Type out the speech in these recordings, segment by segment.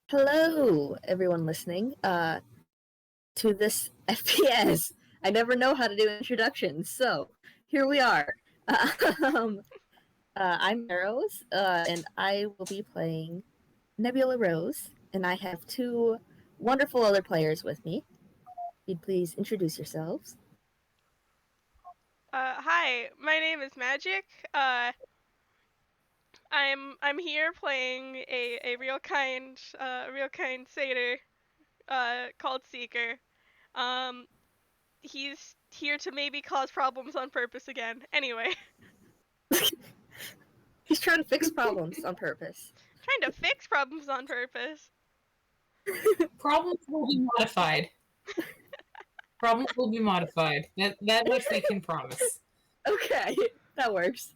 Hello, everyone listening to this FPS. I never know how to do introductions, so here we are. Um, I'm Arrows, and I will be playing Nebula Rose, and I have two wonderful other players with me. If you'd please introduce yourselves. Hi, my name is Magic. I'm here playing a real kind satyr called Seeker. Um, he's here to maybe cause problems on purpose again. Anyway, He's trying to fix problems on purpose. trying to fix problems on purpose. Problems will be modified. Problems will be modified. That much we can promise. Okay, that works.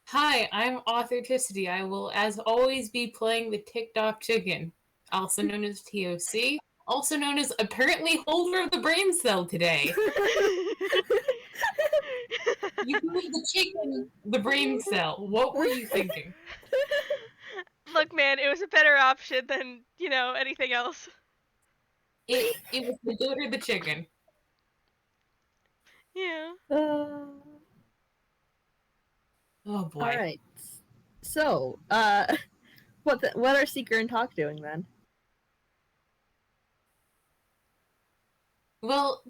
Hi, I'm Authenticity. I will, as always, be playing the TikTok chicken, also known as TOC, also known as apparently holder of the brain cell today. You gave the chicken the brain cell. What were you thinking? Look, man, it was a better option than anything else. It was the goat or the chicken. Yeah. Oh boy. All right. So, what are Seeker and Talk doing then? Well,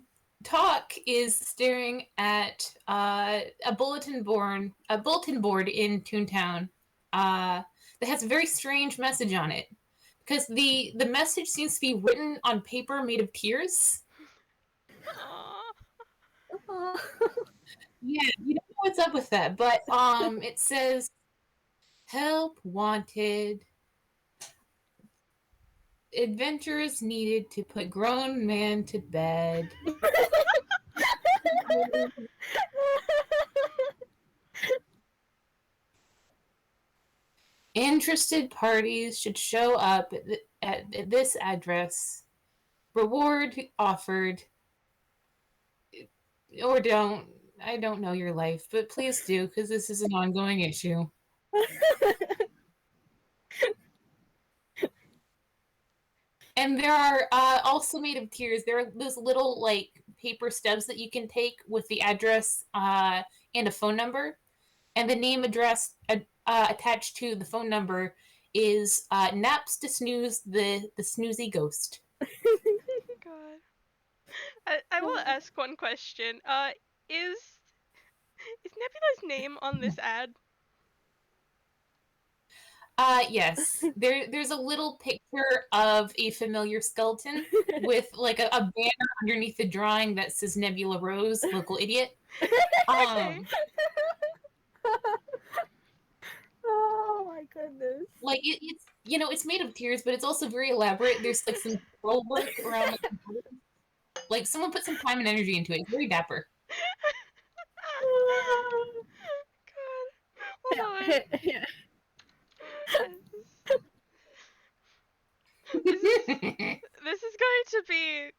Talk is staring at a bulletin board in Toontown that has a very strange message on it. Because the message seems to be written on paper made of tears. Aww. Yeah, you don't know what's up with that, but it says help wanted. Adventurers needed to put grown man to bed. Interested parties should show up at this address. Reward offered. Or don't. I don't know your life, but please do, because this is an ongoing issue. And there are also made of tears. There are those little like paper stubs that you can take with the address and a phone number, and the name address attached to the phone number is Naps to Snooze the snoozy ghost. God. I will ask one question. Is Nebula's name on this ad? Yes. There's a little picture of a familiar skeleton with like a banner underneath the drawing that says Nebula Rose, local idiot. Okay. Oh my goodness. Like it's it's made of tears, but it's also very elaborate. There's like some scroll work around like someone put some time and energy into it. It's very dapper. God. Hold on. This is going to be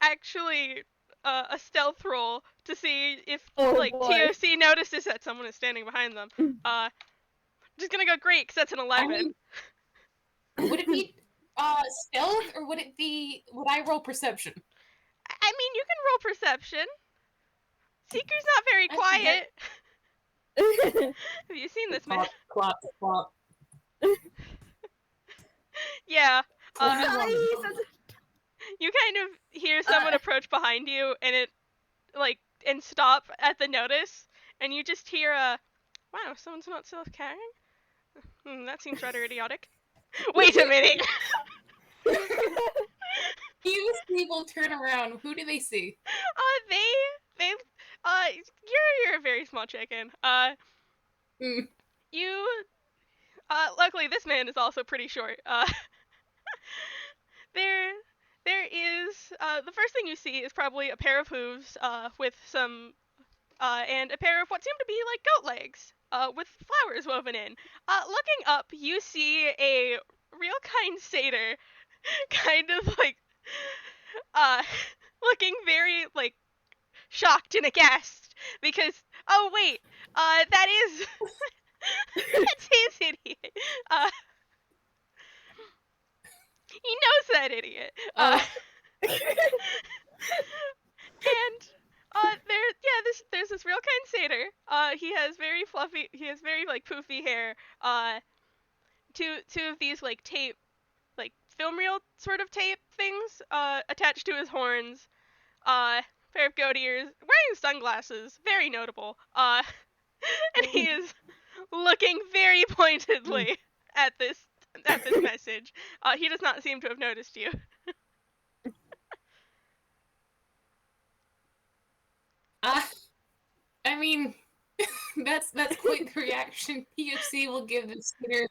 actually a stealth roll to see if boy. TOC notices that someone is standing behind them. Just gonna go great because that's an 11. Would it be stealth or would I roll perception? I mean, you can roll perception. Seeker's not very quiet. Have you seen this man? Clop. Yeah. You kind of hear someone approach behind you, and and stop at the notice, and you just hear wow, someone's not self-carrying? That seems rather idiotic. Wait a minute! Few people turn around. Who do they see? You're a very small chicken. You, luckily this man is also pretty short. There is, the first thing you see is probably a pair of hooves, with some, and a pair of what seem to be like goat legs, with flowers woven in. Looking up, you see a real kind satyr, kind of like, looking very, like, shocked and aghast, because, oh wait, that is, that's his idiot. idiot. Oh. And there's this real kind satyr. He has very like poofy hair. Two of these like tape, like film reel sort of tape things, attached to his horns. Pair of goat ears, wearing sunglasses, very notable. And he is looking very pointedly at this message. He does not seem to have noticed you. I mean, that's quite the reaction PFC will give the skater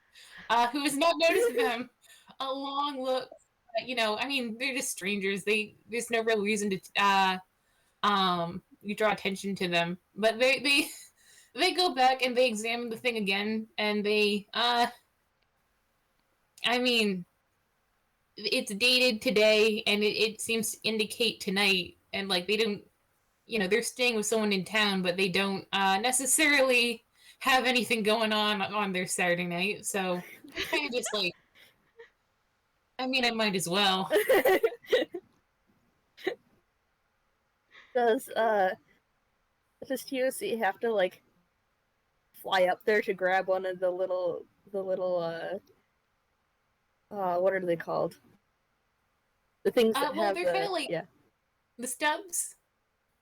who has not noticed them a long look. I mean, they're just strangers. There's no real reason to you draw attention to them. But they go back and they examine the thing again, and they I mean, it's dated today, and it seems to indicate tonight, and like they didn't, they're staying with someone in town, but they don't necessarily have anything going on their Saturday night, so kind of just like, I mean, I might as well. Does TOC have to like fly up there to grab one of the little what are they called? The things that well, have they're kind of like the stubs.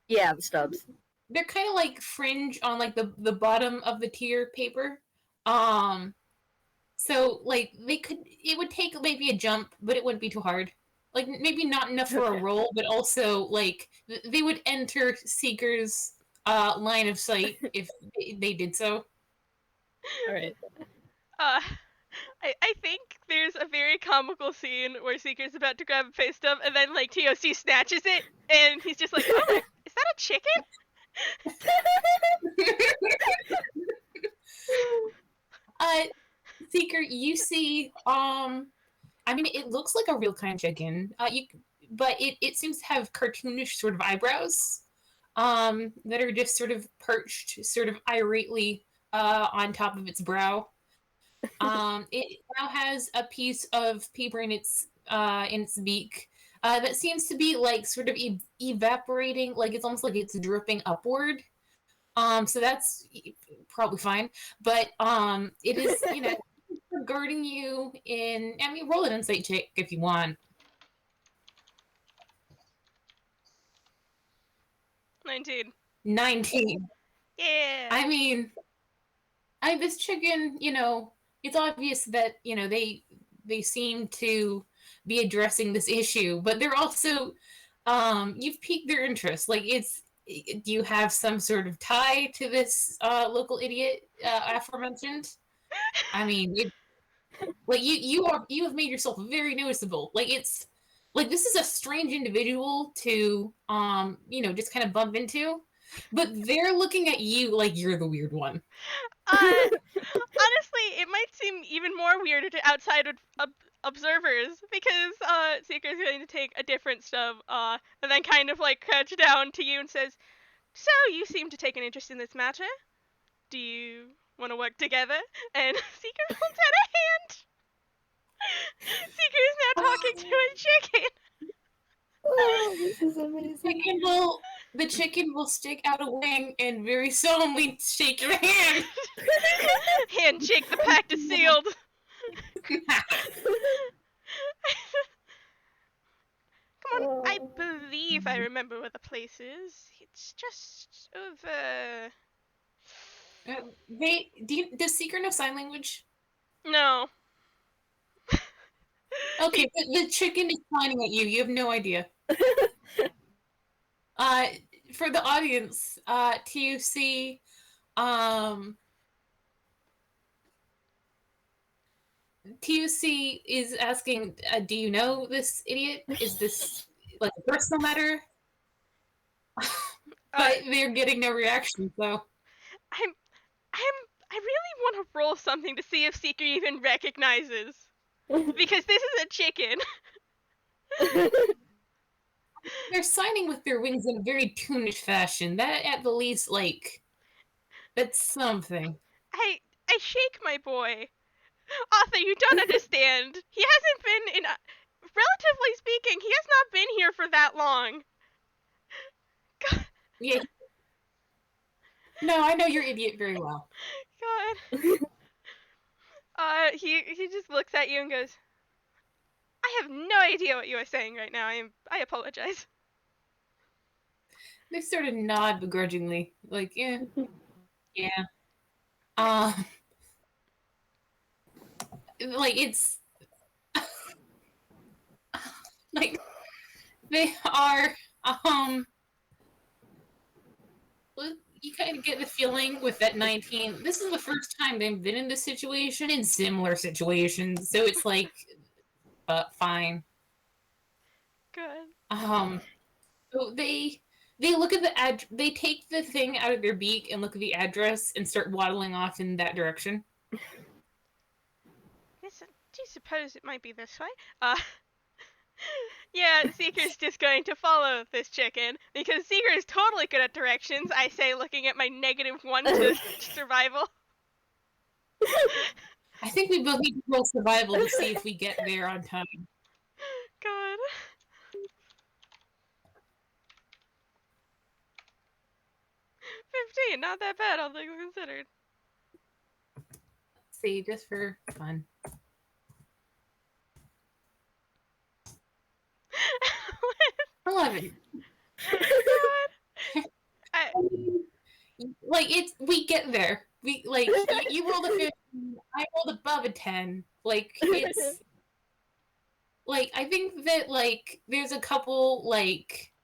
Yeah, the stubs. They're kind of like fringe on like the bottom of the tier paper. So like it would take maybe a jump, but it wouldn't be too hard. Like maybe not enough for a roll, but also like they would enter Seeker's line of sight if they did so. All right. I think there's a very comical scene where Seeker's about to grab a face stub, and then like TOC snatches it, and he's just like, "Oh, is that a chicken?" Seeker, you see, I mean, it looks like a real kind of chicken. But it seems to have cartoonish sort of eyebrows, that are just sort of perched, sort of irately, on top of its brow. It now has a piece of paper in its beak, that seems to be like sort of evaporating, like it's almost like it's dripping upward. So that's probably fine, but it is regarding you in. I mean, roll an insight check if you want. 19. 19. Yeah. I mean, this chicken, it's obvious that they seem to be addressing this issue, but they're also you've piqued their interest. Like, do you have some sort of tie to this local idiot aforementioned? I mean, like you have made yourself very noticeable. Like it's like this is a strange individual to just kind of bump into, but they're looking at you like you're the weird one. Honestly, it might seem even more weird to outside observers because Seeker's going to take a different stub and then kind of like crouch down to you and says, "So you seem to take an interest in this matter. Do you want to work together?" And Seeker holds out a hand. Seeker is now talking to a chicken. Oh, this is amazing. The chicken will stick out a wing and very solemnly shake your hand. Handshake, the pact is sealed. Come on, I believe I remember where the place is. It's just over. Does Seeker know sign language? No. Okay, but the chicken is pointing at you. You have no idea. For the audience, TUC, TUC is asking, do you know this idiot? Is this like a personal matter? But they're getting no reaction, so. I really want to roll something to see if Seeker even recognizes. Because this is a chicken. They're signing with their wings in a very toonish fashion. That, at the least, like, that's something. I shake my boy. Arthur, you don't understand. He hasn't been relatively speaking, he has not been here for that long. Yeah. No, I know your idiot very well. God. He just looks at you and goes, I have no idea what you are saying right now. I apologize. They sort of nod begrudgingly, like, yeah. Like it's like they are you kind of get the feeling with that 19, this is the first time they've been in this situation, in similar situations, so it's like fine. Good. So they look at they take the thing out of their beak and look at the address and start waddling off in that direction. Do you suppose it might be this way? Yeah, Seeker's just going to follow this chicken, because Seeker is totally good at directions, I say, looking at my -1 to survival. I think we both need to roll survival to see if we get there on time. God. $15, not that bad, all things considered. Let's see, just for fun. 11. Like we get there. We like you rolled a 15, I rolled above a 10. Like it's like I think that like there's a couple like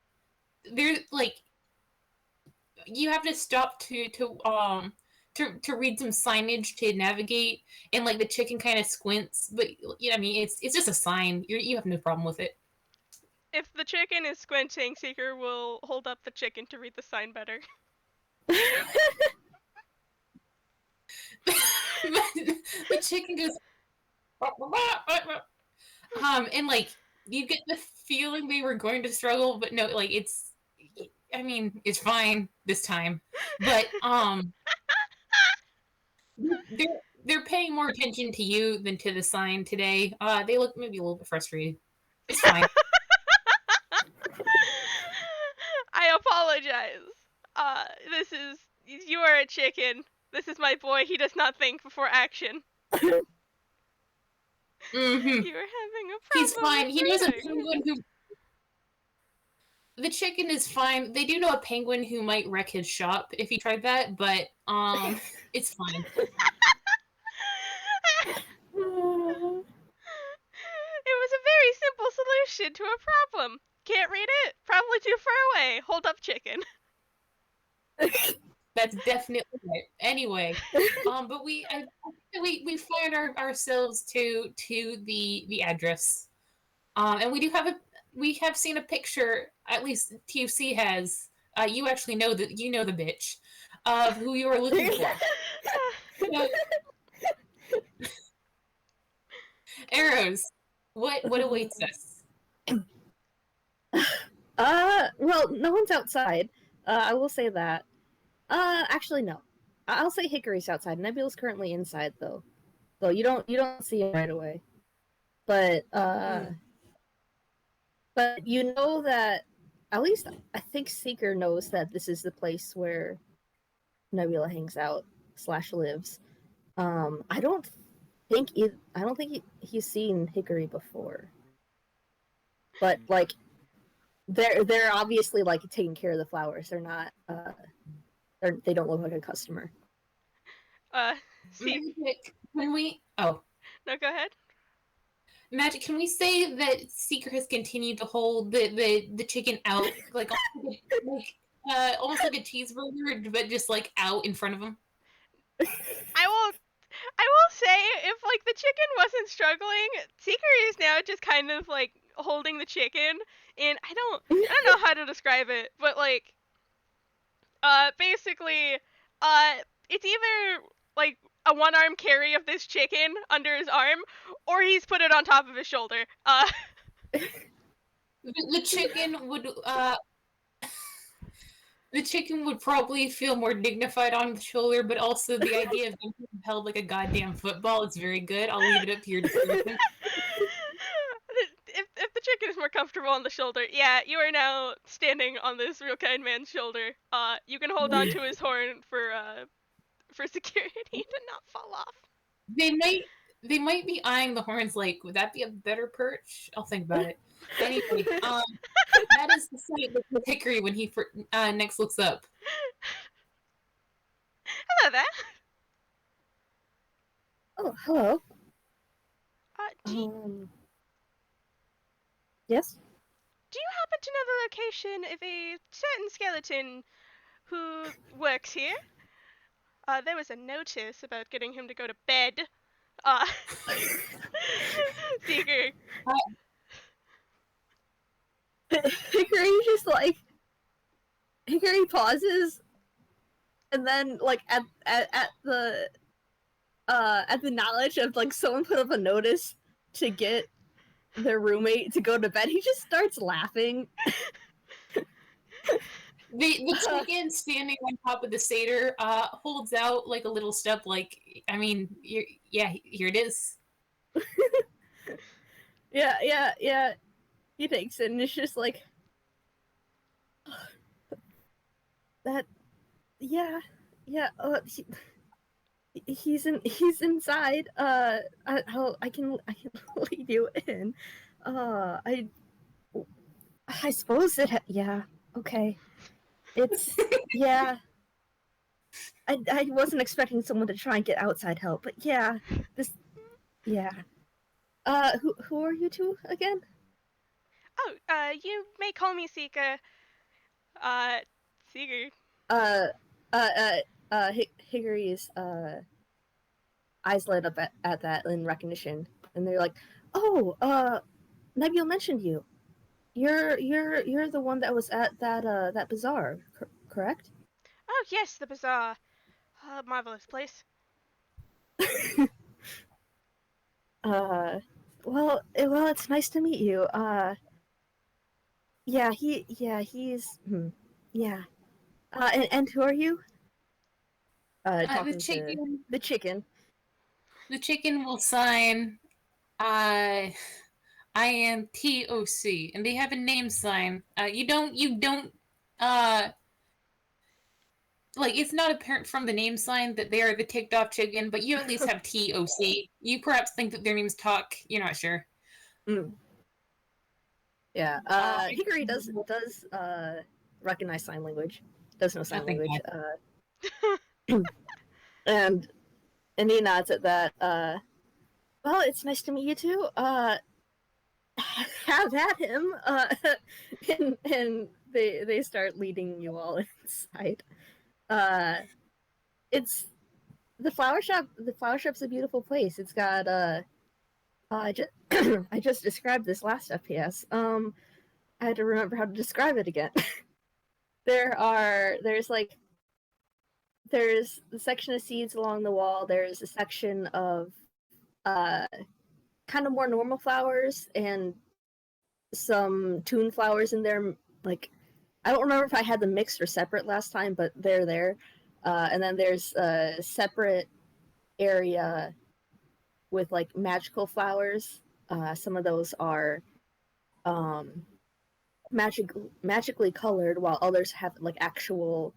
there's like you have to stop to read some signage to navigate, and like the chicken kind of squints, but I mean it's just a sign. You have no problem with it. If the chicken is squinting, Seeker will hold up the chicken to read the sign better. The chicken goes and like you get the feeling they were going to struggle, but no, like it's fine this time. But they're paying more attention to you than to the sign today. They look maybe a little bit frustrated. It's fine. I apologize. You are a chicken. This is my boy. He does not think before action. Mm-hmm. You are having a problem. He's fine. He knows a penguin who. The chicken is fine. They do know a penguin who might wreck his shop if he tried that, but it's fine. It was a very simple solution to a problem. Can't read it? Probably too far away. Hold up, chicken. That's definitely right. Anyway, but we find ourselves to the address, and we have seen a picture. At least TUC has. You actually know that you know the bitch of who you are looking for. Arrows. What awaits us? Well, no one's outside. I will say that. Actually, no. I'll say Hickory's outside. Nebula's currently inside, though. Though you don't see him right away. But but you know that, at least I think Seeker knows that this is the place where Nebula hangs out / lives. I don't think he's seen Hickory before. But like, they're obviously like taking care of the flowers. They're not. They don't look like a customer. Magic, can we? Oh, no, go ahead. Magic, can we say that Seeker has continued to hold the chicken out, like almost like a cheeseburger, but just like out in front of him? I will say, if like the chicken wasn't struggling, Seeker is now just kind of like holding the chicken, and I don't know how to describe it, but like, basically, it's either like a one-arm carry of this chicken under his arm, or he's put it on top of his shoulder. The chicken would probably feel more dignified on the shoulder, but also the idea of being held like a goddamn football is very good. I'll leave it up to your discretion. comfortable on the shoulder. Yeah, you are now standing on this real kind man's shoulder. You can hold on to his horn for security to not fall off. They might be eyeing the horns like, would that be a better perch? I'll think about it. Anyway, that is the sight with Hickory when he next looks up. Hello there. Oh, hello. Do Yes? you happen to know the location of a certain skeleton who works here? There was a notice about getting him to go to bed. Seeker. Hickory just like Hickory pauses, and then like at the knowledge of like someone put up a notice to get their roommate to go to bed, he just starts laughing. The chicken standing on top of the satyr holds out like a little step, like, I mean, here it is. Yeah. He takes it, and it's just like that. Yeah. He's inside. I can lead you in. I suppose it. Yeah. Okay. It's yeah. I wasn't expecting someone to try and get outside help, but yeah. Yeah. Who are you two again? Oh, you may call me Seeker. Seeker. Hickory's eyes light up at that in recognition, and they're like, "Oh, Nebula mentioned you. You're the one that was at that bazaar, correct?" Oh yes, the bazaar. Marvelous place. Well, it's nice to meet you. He's yeah. And who are you? Talking The chicken. to the chicken. The chicken will sign. I am TOC, and they have a name sign. You don't. Like, it's not apparent from the name sign that they are the ticked off chicken, but you at least have TOC. You perhaps think that their names talk. You're not sure. Mm. Yeah. Hickory does recognize sign language. Does know sign language. And he nods at that. Well, it's nice to meet you too. Have at him. And they start leading you all inside. It's the flower shop. The flower shop's a beautiful place. It's got I just described this last FPS. I had to remember how to describe it again. There's a section of seeds along the wall. There's a section of kind of more normal flowers and some tune flowers in there. Like, I don't remember if I had them mixed or separate last time, but they're there. And then there's a separate area with like magical flowers. Some of those are magically colored, while others have like actual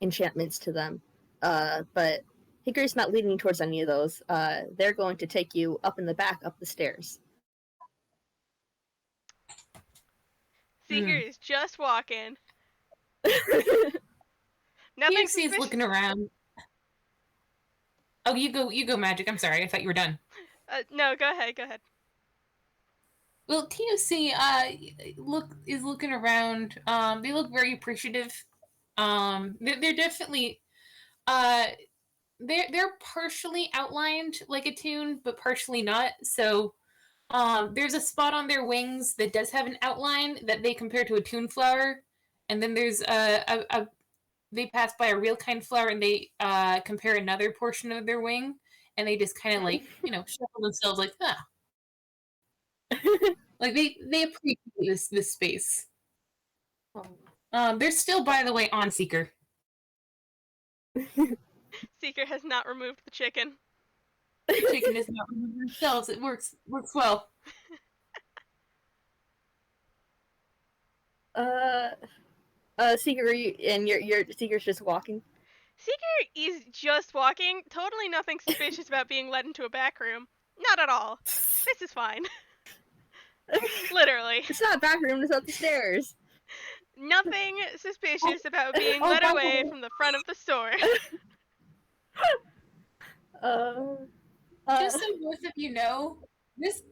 enchantments to them. But Hickory's not leading towards any of those. They're going to take you up in the back, up the stairs. Seeker is just walking. Nothing. He's looking around. Oh, you go, Magic. I'm sorry, I thought you were done. No, go ahead. Well, TOC is looking around. They look very appreciative. They're definitely they're partially outlined like a tune, but partially not. So there's a spot on their wings that does have an outline that they compare to a tune flower, and then there's they pass by a real kind flower and they compare another portion of their wing, and they just kind of like shuffle themselves like like they appreciate this space. They're still, by the way, on Seeker. Seeker has not removed the chicken. The chicken is not removed themselves. It works well. Seeker, and your Seeker's just walking. Seeker is just walking. Totally nothing suspicious about being led into a back room. Not at all. This is fine. Literally. It's not a back room. It's up the stairs. Nothing suspicious about being Oh, led by the away way. from the front of the store. Just so both of you know, this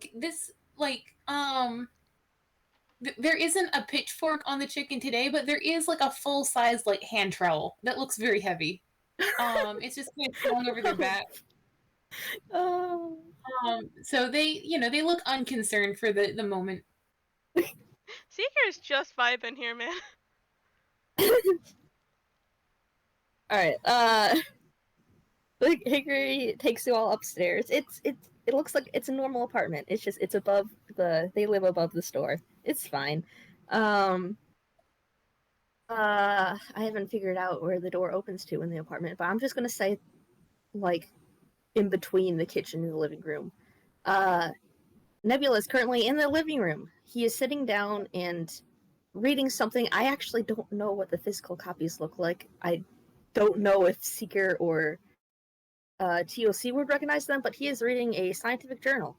there isn't a pitchfork on the chicken today, but there is like a full size like hand trowel that looks very heavy. It's just kind of thrown over their back. So they look unconcerned for the moment. Seeker's just vibing here, man. All right. Hickory takes you all upstairs. It looks like it's a normal apartment. It's above they live above the store. It's fine. I haven't figured out where the door opens to in the apartment, but I'm just gonna say, like, in between the kitchen and the living room. Nebula is currently in the living room. He is sitting down and reading something. I actually don't know what the physical copies look like. I don't know if Seeker or TOC would recognize them, but he is reading a scientific journal.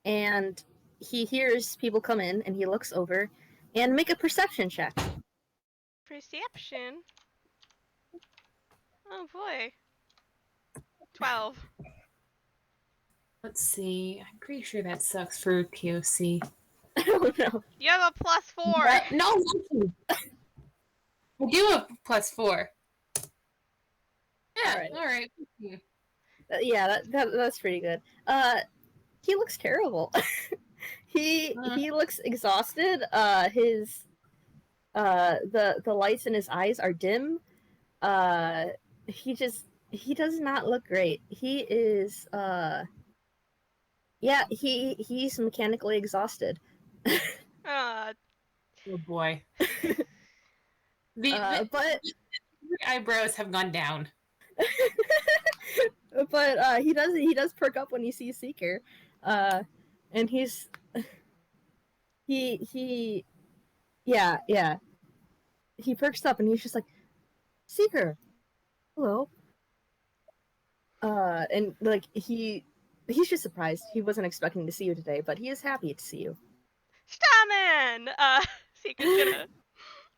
And he hears people come in, and he looks over and make a perception check. Perception? Oh boy. 12. Let's see. I'm pretty sure that sucks for POC. Oh no. You have a +4. No, I do have +4. Yeah, all right. Yeah, that's pretty good. He looks terrible. he looks exhausted. His the lights in his eyes are dim. He does not look great. He is he's mechanically exhausted. Uh, Oh boy. But eyebrows have gone down. But he does perk up when he sees Seeker, and he perks up and he's just like, Seeker, hello. And like he's just surprised. He wasn't expecting to see you today, but he is happy to see you. Starman! Seeker's gonna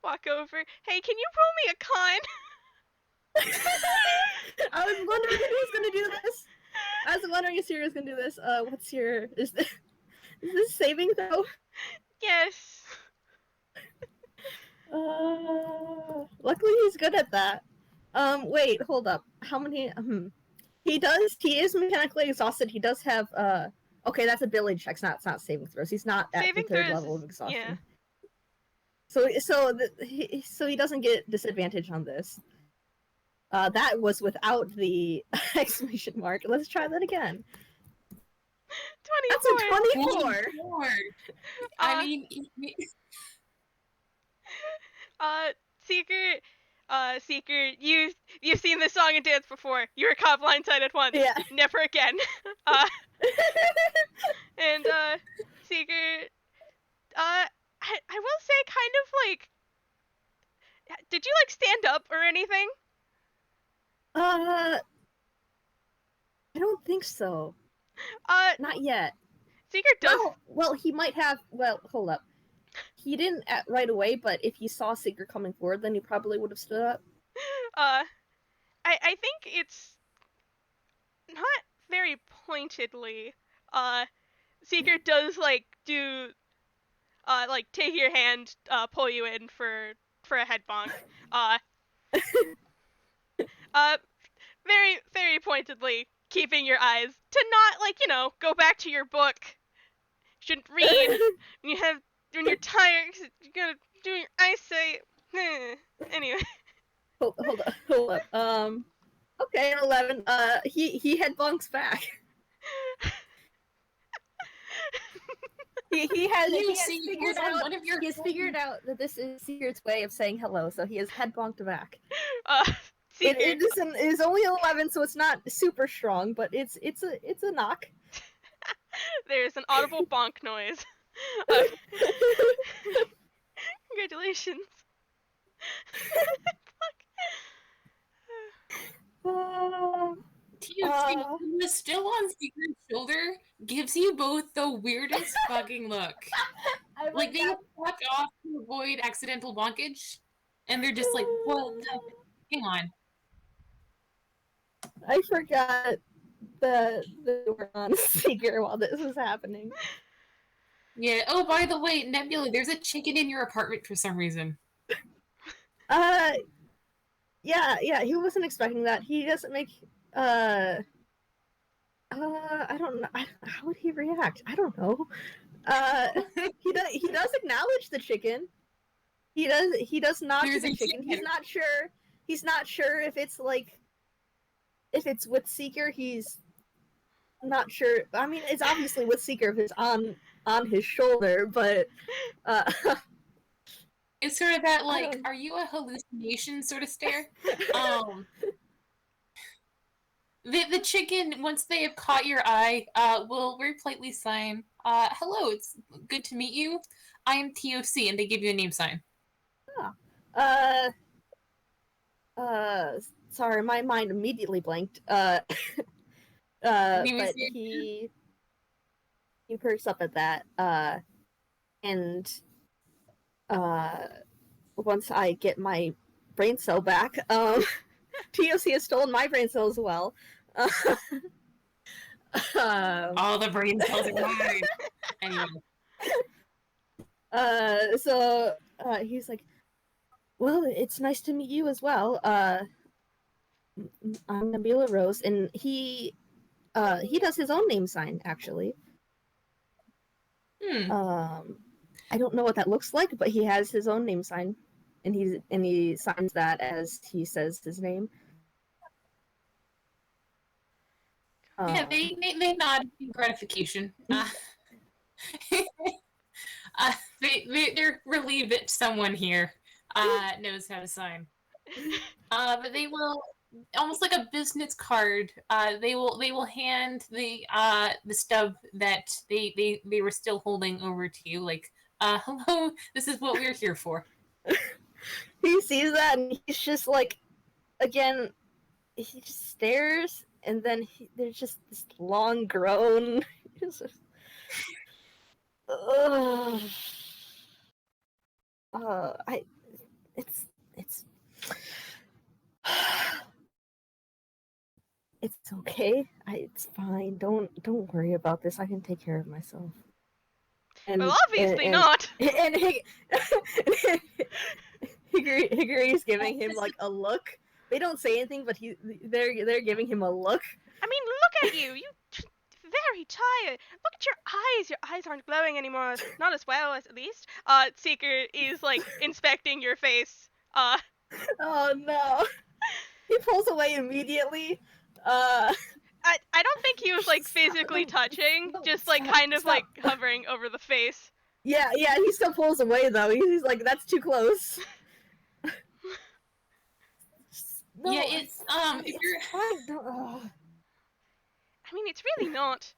walk over. Hey, can you roll me a con? I was wondering who was gonna do this. I was wondering if Siri was gonna do this. What's your is this saving throw? Yes. Luckily he's good at that. Wait, hold up. How many? He is mechanically exhausted. He does have okay, that's ability checks, it's not saving throws. He's not at Saving the third throws, level of exhaustion. yeah. So he doesn't get disadvantage on this. That was without the exclamation mark. Let's try that again. 24. That's a 24. I mean, Seeker, you've seen this song and dance before. You were caught blindsided once. Yeah. Never again. And Seeker, I will say, kind of like, did you like stand up or anything? I don't think so. Not yet. Seeker does. Well, he might have. Well, hold up. He didn't right away, but if he saw Seeker coming forward, then he probably would have stood up. I think it's not very pointedly. Seeker does like do like take your hand, pull you in for a head bonk. Very, very pointedly keeping your eyes to not, like, go back to your book. You shouldn't read when you're tired, cause you're gonna do your eyesight. Anyway. Hold up. Okay, 11. He head bonks back. He has figured out that this is Seeker's way of saying hello, so he has head bonked back. It is only 11, so it's not super strong, but it's a knock. Congratulations. TFC, who is still on Secret's shoulder, gives you both the weirdest fucking look. Like, they walk off to avoid accidental bonkage, and they're just like, what the... Hang on. I forgot that they were on Seeker while this was happening. Yeah, oh, by the way, Nebula, there's a chicken in your apartment for some reason. Yeah, he wasn't expecting that. He doesn't make, I don't know. How would he react? I don't know. He does acknowledge the chicken. He does nod to the chicken. He's not sure if it's like, if it's with Seeker. He's not sure. I mean, it's obviously with Seeker if it's on his shoulder, but it's sort of that, like, are you a hallucination sort of stare? The chicken, once they have caught your eye, will very politely sign, hello, it's good to meet you. I am TOC, and they give you a name sign. Sorry, my mind immediately blanked. But he perks up at that, and once I get my brain cell back, TOC has stolen my brain cell as well. All the brain cells are mine. Anyway. So he's like, well, it's nice to meet you as well. I'm Nebula Rose, and he does his own name sign, actually. I don't know what that looks like, but he has his own name sign, and he signs that as he says his name. Yeah, they nod in gratification. They're relieved that someone here knows how to sign. But they will, almost like a business card, they will hand the stub that they were still holding over to you, like, hello, this is what we're here for. He sees that and he's just like, again, he just stares, and then there's just this long groan. It's it's okay. It's fine. Don't worry about this. I can take care of myself. And, well, obviously not. And Hickory's giving him like a look. They don't say anything, but they're giving him a look. I mean, look at you. You very tired. Look at your eyes. Your eyes aren't glowing anymore. Not as well, at least. Seeker is like inspecting your face. Oh no. He pulls away immediately. I don't think he was like physically touching, just like kind of like hovering over the face. Yeah, he still pulls away though. He's like, that's too close. No, yeah, it's if you're I mean, it's really not.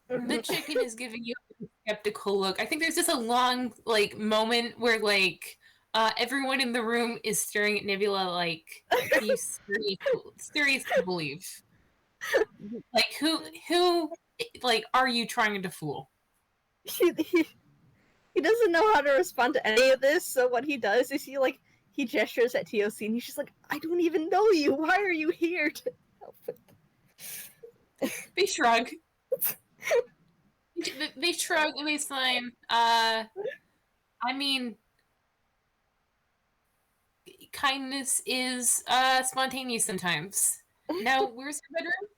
The chicken is giving you a skeptical look. I think there's just a long like moment where like everyone in the room is staring at Nebula like he's serious to believe. Like who like are you trying to fool? He doesn't know how to respond to any of this, so what he does is he gestures at TOC and he's just like, I don't even know you. Why are you here to help with? They shrug. They shrug and they sign. I mean, kindness is spontaneous sometimes. Now, where's your bedroom?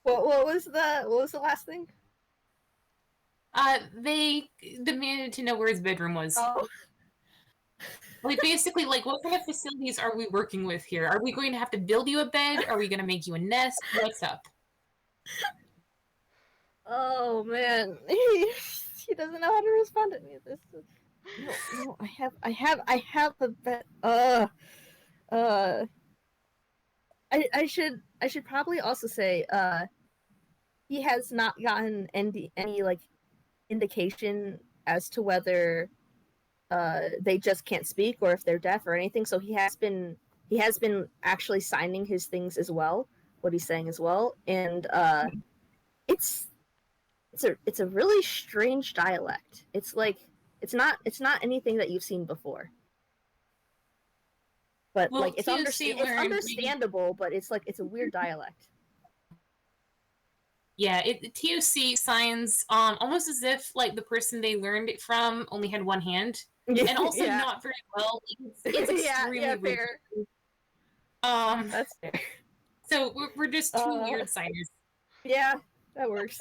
What was the last thing? They demanded to know where his bedroom was. Oh. Like, basically, like, what kind of facilities are we working with here? Are we going to have to build you a bed? Are we going to make you a nest? What's up? Oh, man. He doesn't know how to respond to me. No, I have a bed. I should probably also say he has not gotten any like indication as to whether they just can't speak or if they're deaf or anything. So he has been actually signing his things as well, what he's saying as well, and it's it's a really strange dialect. It's like it's not anything that you've seen before. But Well, like it's TOC learned understandable, but it's like it's a weird dialect. Yeah, TOC signs almost as if like the person they learned it from only had one hand, and also Yeah. not very well. It's extremely yeah, fair. That's fair. So we're just two weird signers. Yeah, that works.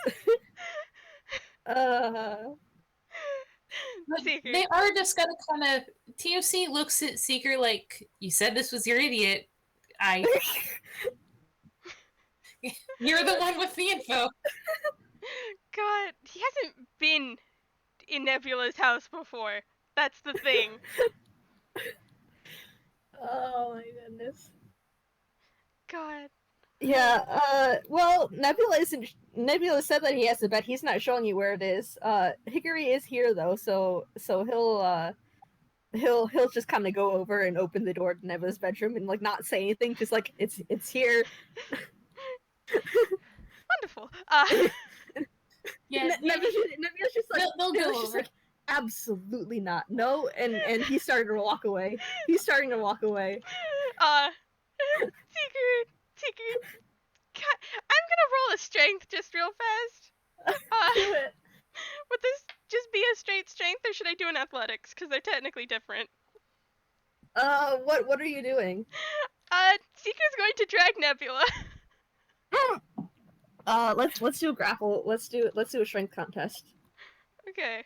They are just gonna kind of. TOC looks at Seeker like, "You said this was your idiot. You're the one with the info." God, he hasn't been in Nebula's house before. That's the thing. Oh my goodness. God. Yeah, well, Nebula said that he has the bed. He's not showing you where it is. Hickory is here though, so he'll just kind of go over and open the door to Nebula's bedroom and like not say anything, just like it's here. Wonderful. Yeah, Nebula's just like they'll go just over. like, absolutely not. No, and he's starting to walk away. Secret. God, I'm gonna roll a strength just real fast. Do it. Would this just be a straight strength, or should I do an athletics? Because they're technically different. What are you doing? Seeker's going to drag Nebula. Let's do a grapple. Let's do a strength contest. Okay.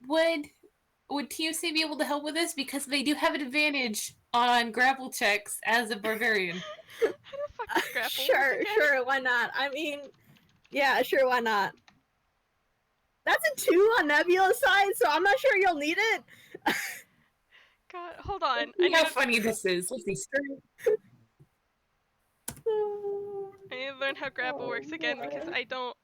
Would TOC be able to help with this, because they do have an advantage on grapple checks as a barbarian? How the fuck does grapple Sure, why not? I mean, yeah, sure, why not? That's a 2 on Nebula's side, so I'm not sure you'll need it. God, hold on. I know how funny this is. Let's see. I need to learn how grapple works again because I don't.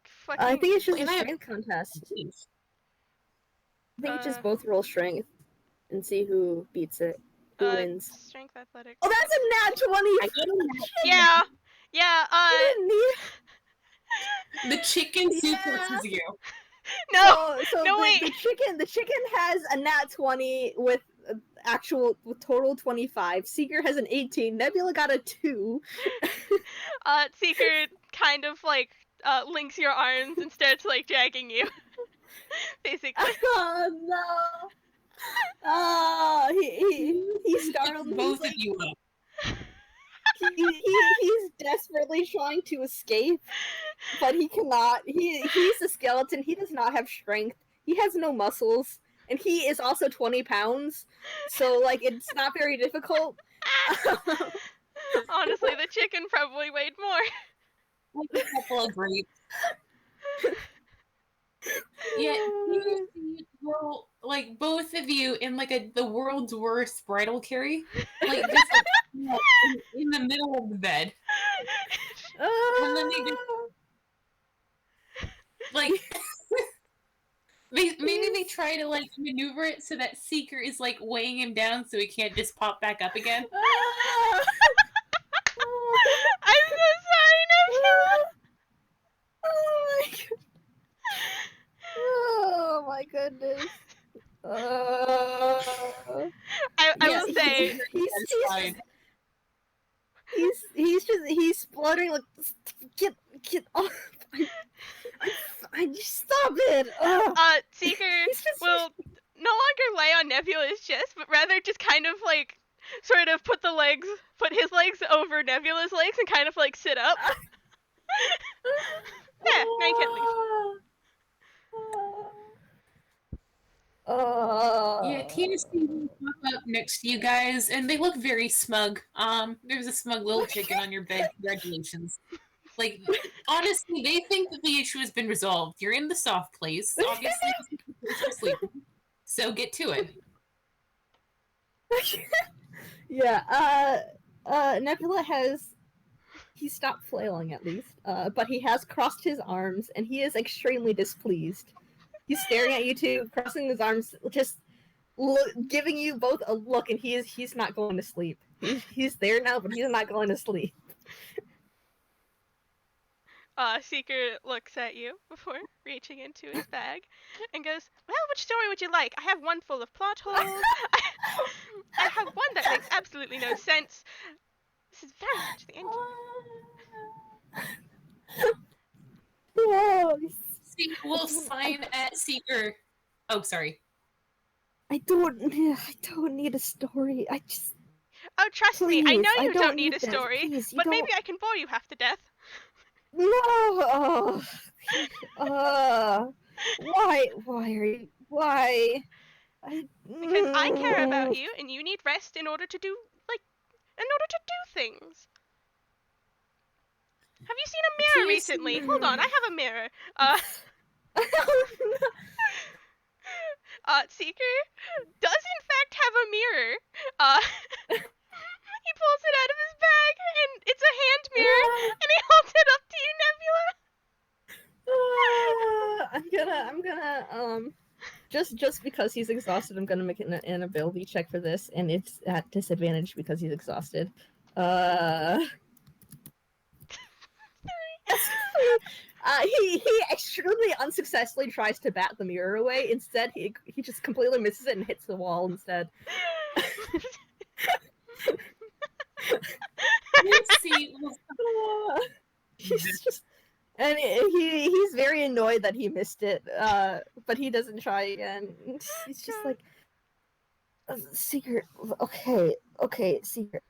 Fucking... I think it's just a strength contest. I think it's just both roll strength and see who beats it. Who wins? Strength athletics. Oh, that's a nat 20! Yeah! You didn't need The chicken suplexes you. No! So no, wait! The chicken has a nat 20 with total 25. Seeker has an 18. Nebula got a 2. Seeker kind of like links your arms and starts like dragging you. Basically. Oh no! Oh, he startled both of you up. He's desperately trying to escape, but he cannot. He's a skeleton. He does not have strength. He has no muscles, and he is also 20 pounds. So like, it's not very difficult. Honestly, the chicken probably weighed more. Like a couple of grapes. Yeah, you roll like both of you in like the world's worst bridal carry, like just like, in the middle of the bed, and then they just like maybe they try to like maneuver it so that Seeker is like weighing him down so he can't just pop back up again. I'm so sorry, Nebula. Oh my goodness. I will say he's spluttering like, get off. I just stop it. Seeker will no longer lay on Nebula's chest, but rather just kind of like sort of put his legs over Nebula's legs and kind of like sit up. Yeah, now you can't leave. Yeah, TSC will pop up next to you guys, and they look very smug. There's a smug little chicken on your bed. Congratulations. Like, honestly, they think that the issue has been resolved. You're in the soft place. Obviously, you're sleeping. So get to it. Yeah, Nebula has he stopped flailing at least, but he has crossed his arms and he is extremely displeased. He's staring at you two, crossing his arms, just giving you both a look, and he's not going to sleep. He's there now, but he's not going to sleep. Seeker looks at you before reaching into his bag and goes, well, which story would you like? I have one full of plot holes. I have one that makes absolutely no sense. This is very much the end. Seeker will sign at Seeker. Oh, sorry. I don't need a story. I just. Oh, trust me, I know you don't need a that. story, Please, but maybe I can bore you half to death. No. Why are you? Why? Because I care about you, and you need rest in order to do things. Have you seen a mirror recently? Hold on, I have a mirror. Seeker does in fact have a mirror. He pulls it out of his bag, and it's a hand mirror, and he holds it up to you, Nebula. I'm gonna just because he's exhausted, I'm gonna make an ability check for this, and it's at disadvantage because he's exhausted. He extremely unsuccessfully tries to bat the mirror away. Instead, he just completely misses it and hits the wall instead. He's just, and he's very annoyed that he missed it. But he doesn't try again. He's just like, Secret. Okay, Secret.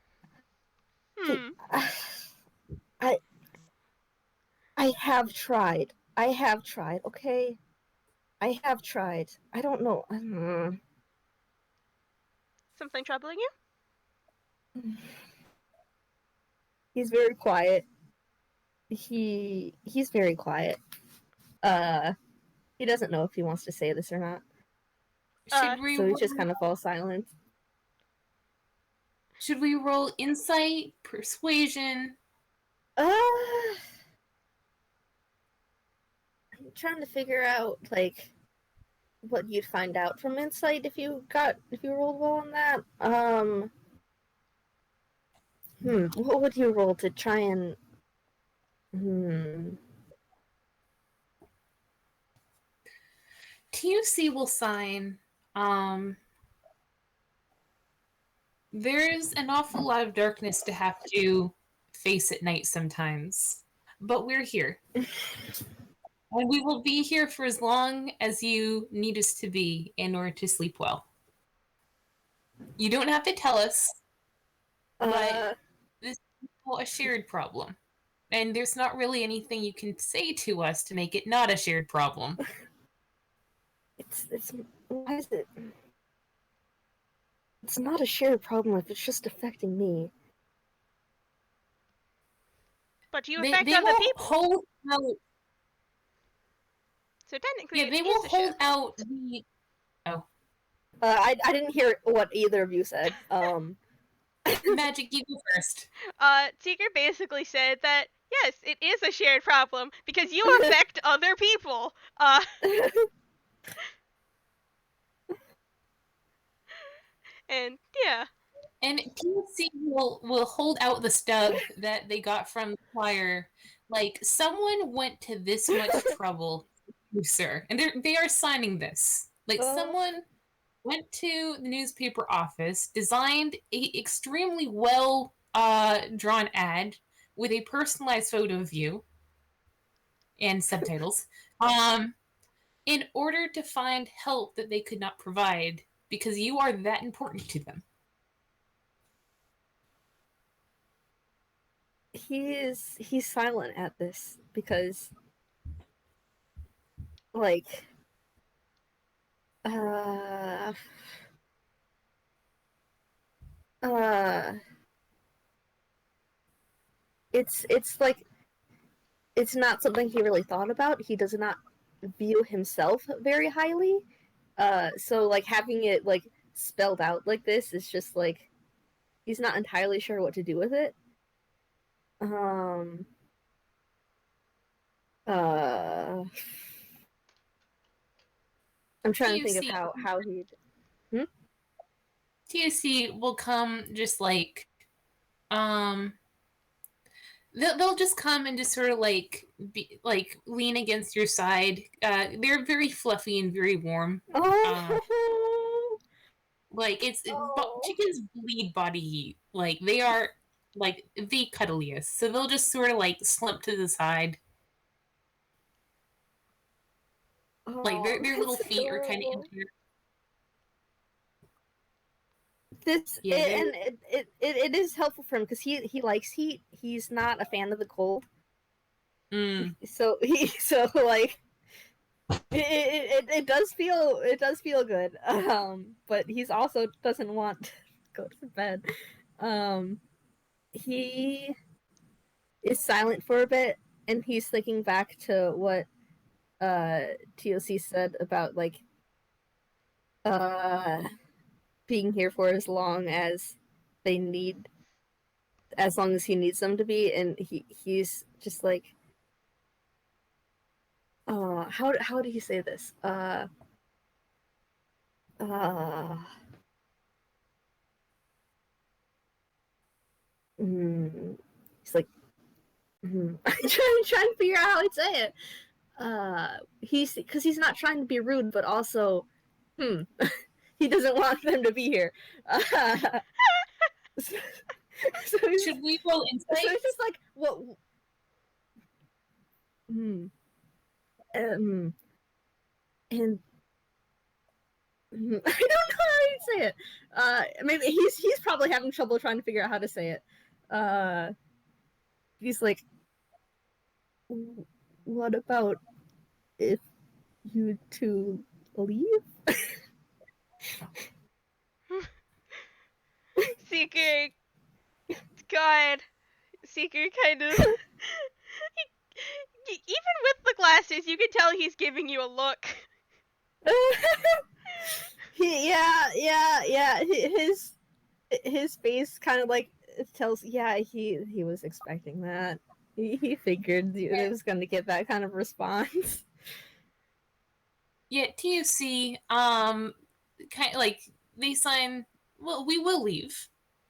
I have tried. Okay, I have tried. I don't know. Something troubling you? He's very quiet. He's very quiet. He doesn't know if he wants to say this or not. So he just kind of falls silent. Should we roll insight, persuasion? I'm trying to figure out like what you'd find out from insight if you rolled well on that. What would you roll to try and TUC will sign. There's an awful lot of darkness to have to face at night sometimes, but we're here. And we will be here for as long as you need us to be in order to sleep well. You don't have to tell us, but this is a shared problem. And there's not really anything you can say to us to make it not a shared problem. Why is it? It's not a shared problem if it's just affecting me. But you affect other people. Hold out. So technically, they will hold out the. Oh. I didn't hear what either of you said. Magic, you go first. Seeker basically said that yes, it is a shared problem because you affect other people. And yeah. And TC will hold out the stub that they got from the choir. Like, someone went to this much trouble, sir. And they are signing this. Like, someone went to the newspaper office, designed a extremely well drawn ad with a personalized photo of you and subtitles in order to find help that they could not provide because you are that important to them. He's silent at this because like it's like it's not something he really thought about. He does not view himself very highly. So like having it like spelled out like this is just like he's not entirely sure what to do with it. Uh, I'm trying to think of how he'd. TOC will come just like, they'll just come and just sort of like lean against your side. They're very fluffy and very warm. Like chickens bleed body heat. Like they are like the cuddliest. So they'll just sort of like slump to the side. Like their little feet are kind of into it is helpful for him because he likes heat. He's not a fan of the cold. So like it does feel good. But he's also doesn't want to go to bed. He is silent for a bit, and he's thinking back to what TOC said about like being here for as long as they need, as long as he needs them to be, and he's just like, how do you say this? He's like, I'm trying to figure out how I'd say it. Because he's not trying to be rude, but also, he doesn't want them to be here. So should we roll insight? So it's just like, what? And I don't know how to say it. Maybe he's probably having trouble trying to figure out how to say it. He's like, what about if you two leave? Seeker, God, Seeker kind of. Even with the glasses, you can tell he's giving you a look. His face kind of like tells. Yeah, he was expecting that. He figured it was going to get that kind of response. Yeah, TOC, kind of like they sign. Well, we will leave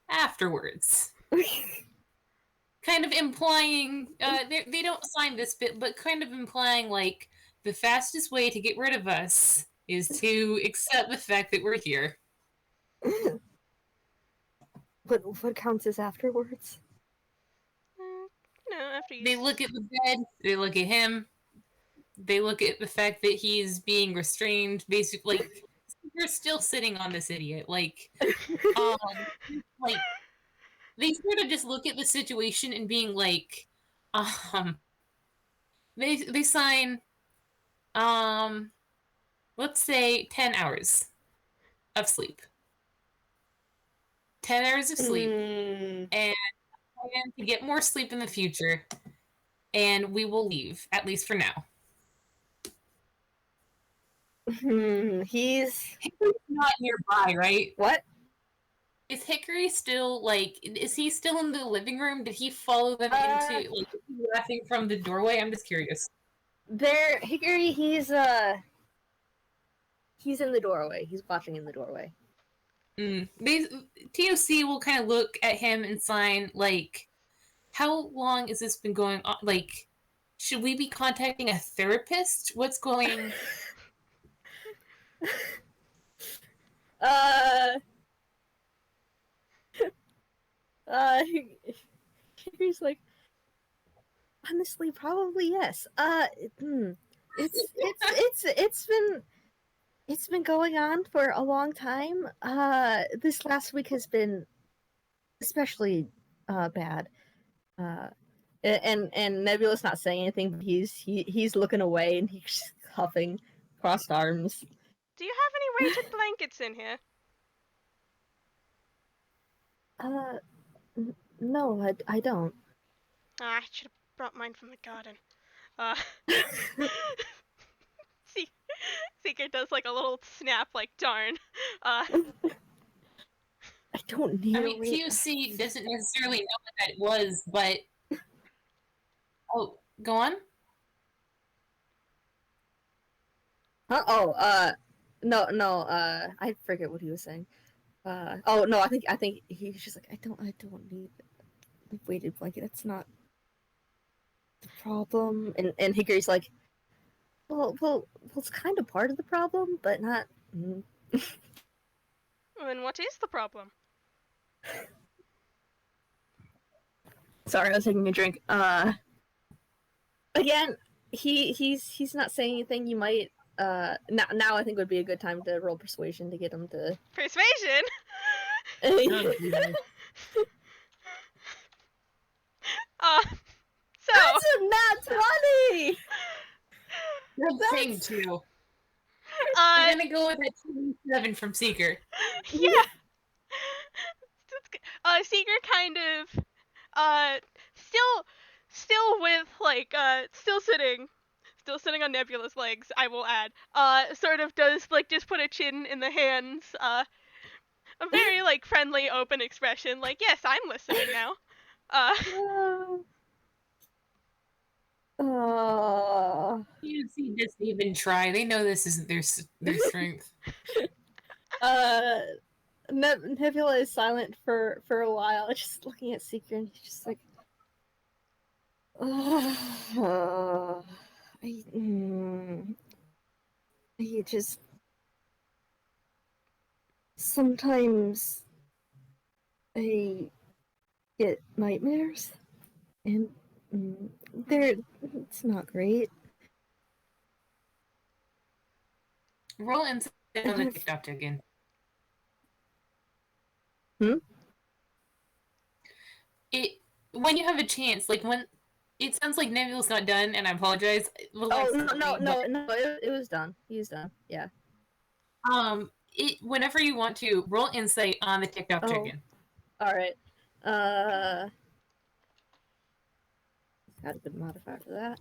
afterwards. Kind of implying they don't sign this bit, but kind of implying like the fastest way to get rid of us is to accept the fact that we're here. But what counts as afterwards? No, after you. They look at the bed. They look at him. They look at the fact that he's being restrained. Basically, like, you're still sitting on this idiot. Like, like they sort of just look at the situation and being like, they sign, let's say 10 hours of sleep. 10 hours of sleep, and plan to get more sleep in the future, and we will leave, at least for now. He's not nearby, right? What? Is Hickory still, like, is he still in the living room? Did he follow them into, like, laughing from the doorway? I'm just curious. Hickory, he's in the doorway. He's watching in the doorway. TOC will kind of look at him and sign, like, how long has this been going on? Like, should we be contacting a therapist? What's going... He's like, honestly, probably yes. It's been going on for a long time. This last week has been especially bad. And Nebula's not saying anything, but he's looking away and he's huffing, crossed arms. Do you have any weighted blankets in here? No, I don't. I should have brought mine from the garden. Seeker does like a little snap, like darn. I don't need I a mean, TUC doesn't necessarily know what that was, but... Oh, go on? Huh? Oh, no, I forget what he was saying. Oh no, I think he was just like, I don't need a weighted blanket. That's not the problem. And Hickory's like, well, it's kind of part of the problem, but not. And what is the problem? Sorry, I was taking a drink. Again, he's not saying anything. You might now I think would be a good time to roll persuasion to get him to. Persuasion? So... That's a nat 20! Good thing, too. Uh, We're gonna go with a 27 from Seeker. Yeah. Seeker kind of, still with, like, still sitting on Nebula's legs, I will add, sort of does, like, just put a chin in the hands, a very, like, friendly, open expression, like, yes, I'm listening now. TUC doesn't even try. They know this isn't their strength. Nebula is silent for a while, just looking at Seeker, and he's just like, I just sometimes I get nightmares, and it's not great. Roll insight on the TikTok again. When you have a chance, like when it sounds like Nebula's not done, and I apologize. No, it was done. He was done. Yeah. Whenever you want to, roll insight on the TikTok chicken. All right. Got a good modifier for that.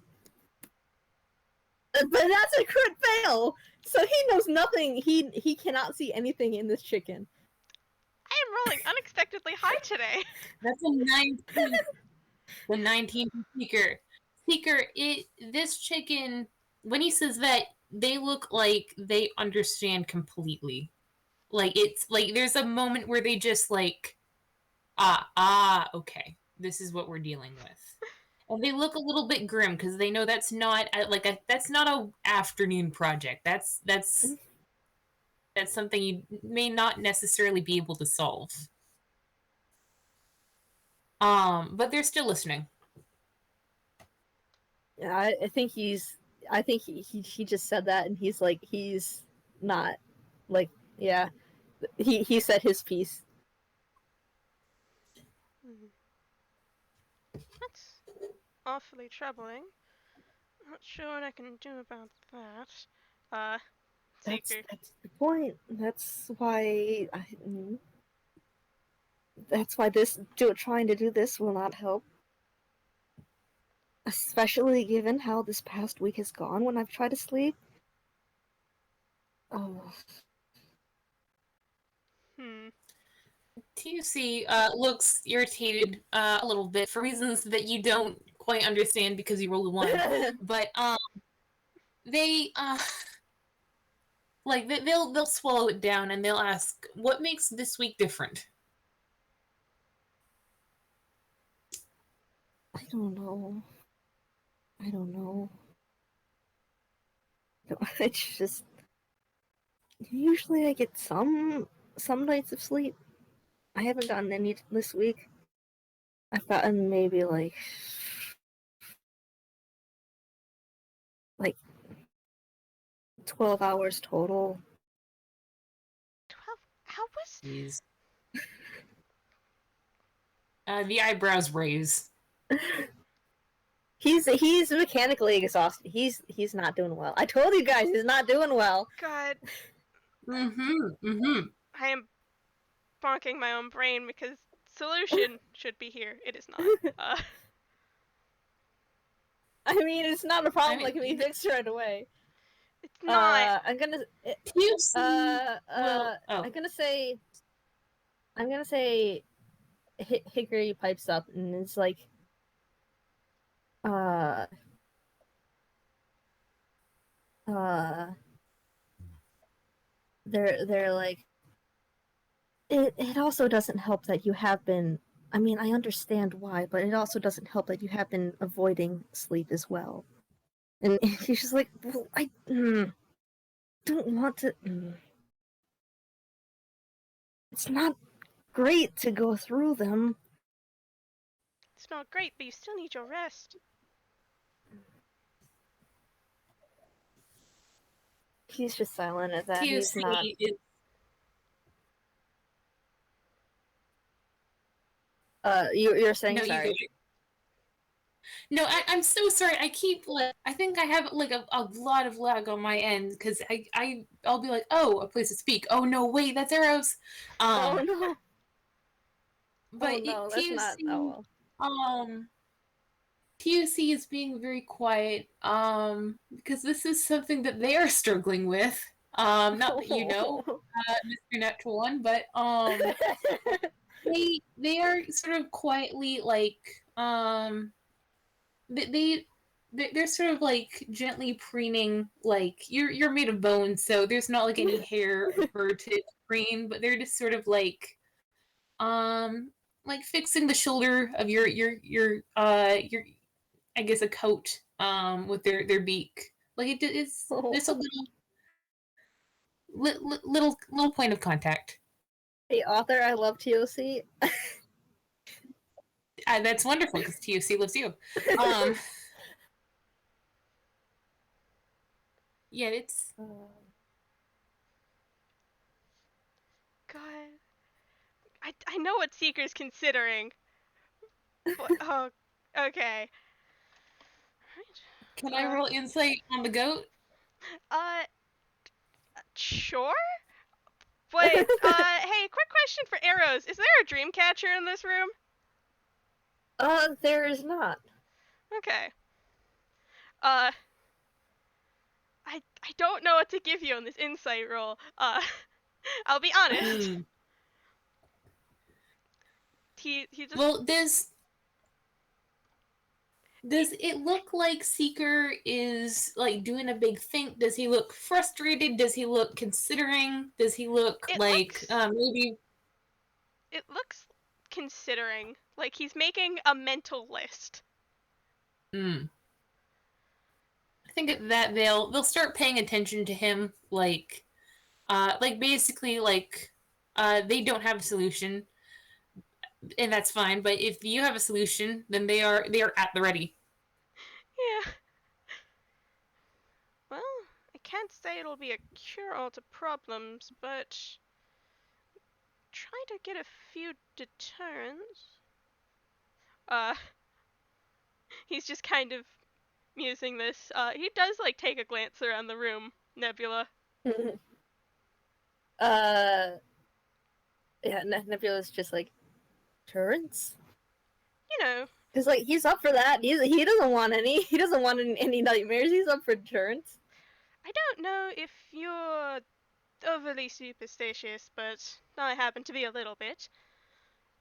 But that's a crit fail, so he knows nothing. He cannot see anything in this chicken. I am rolling unexpectedly high today. That's a 19. The 19 Seeker. Seeker, this chicken, when he says that, they look like they understand completely. Like, it's like there's a moment where they just like, okay, this is what we're dealing with. And they look a little bit grim because they know that's not that's not a afternoon project. That's something you may not necessarily be able to solve. But they're still listening. Yeah, I think he just said that, and he's not, like, yeah. He said his piece. That's awfully troubling. Not sure what I can do about that. Seeker. That's the point. That's why trying to do this will not help. Especially given how this past week has gone when I've tried to sleep. Oh. TUC looks irritated a little bit for reasons that you don't quite understand because you rolled a 1. But they they'll swallow it down and they'll ask, what makes this week different? I don't know. It's just usually I get some nights of sleep. I haven't gotten any this week. I've gotten maybe like 12 hours total. 12 hours? Jeez. The eyebrows raise. He's mechanically exhausted. He's not doing well. I told you guys he's not doing well. God. I am bonking my own brain because solution should be here. It is not. I mean, it's not a problem that can be fixed right away. It's not. I'm gonna say I'm gonna say Hickory pipes up and is like, uh, they're like, it also doesn't help that you have been. I mean, I understand why, but it also doesn't help that you have been avoiding sleep as well. And she's just like, well, I don't want to. It's not great to go through them. It's not great, but you still need your rest. He's just silent at that. He's TOC not. is You're saying no, you sorry. go. No, I'm so sorry. I keep I think I have like a lot of lag on my end because I'll be like, oh, a place to speak. Oh no, wait, that's arrows. Oh no. But Oh no, that's not. Oh TOC is being very quiet because this is something that they are struggling with. Not that you know, well. Mr. Natural One, but they are sort of quietly like they they're sort of like gently preening, like you're made of bone, so there's not like any hair or fur to preen, but they're just sort of um like fixing the shoulder of your I guess a coat with their beak. Like it's just a little point of contact. Hey, author, I love TOC. That's wonderful because TOC loves you. Um, yeah, it's God, I know what Seeker's considering. But, oh, okay. Can I roll insight on the goat? Uh, sure. But hey, quick question for arrows: is there a dream catcher in this room? There is not. Okay. I don't know what to give you on this insight roll. I'll be honest. He just. Well, does it look like Seeker is like doing a big think? Does he look frustrated? Does he look considering? Does he look like maybe? It looks considering, like he's making a mental list. I think that they'll start paying attention to him, like basically they don't have a solution, and that's fine. But if you have a solution, then they are at the ready. Yeah. Well, I can't say it'll be a cure-all to problems, but try to get a few deterrents. He's just kind of musing this. He does like take a glance around the room, Nebula. Yeah, Nebula's just like, turrets? You know. Because, like, he's up for that. He doesn't want any. He doesn't want any nightmares. He's up for turrets. I don't know if you're overly superstitious, but I happen to be a little bit.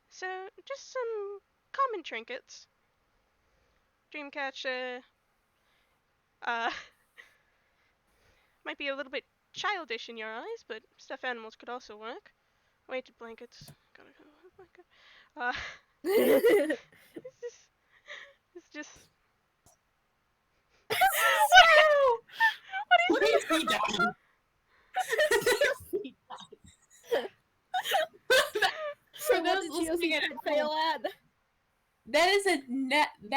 So, just some common trinkets. Dreamcatcher, uh, might be a little bit childish in your eyes, but stuffed animals could also work. Weighted blankets, gotta go. It's just. What is he doing? For those listening at fail ad. That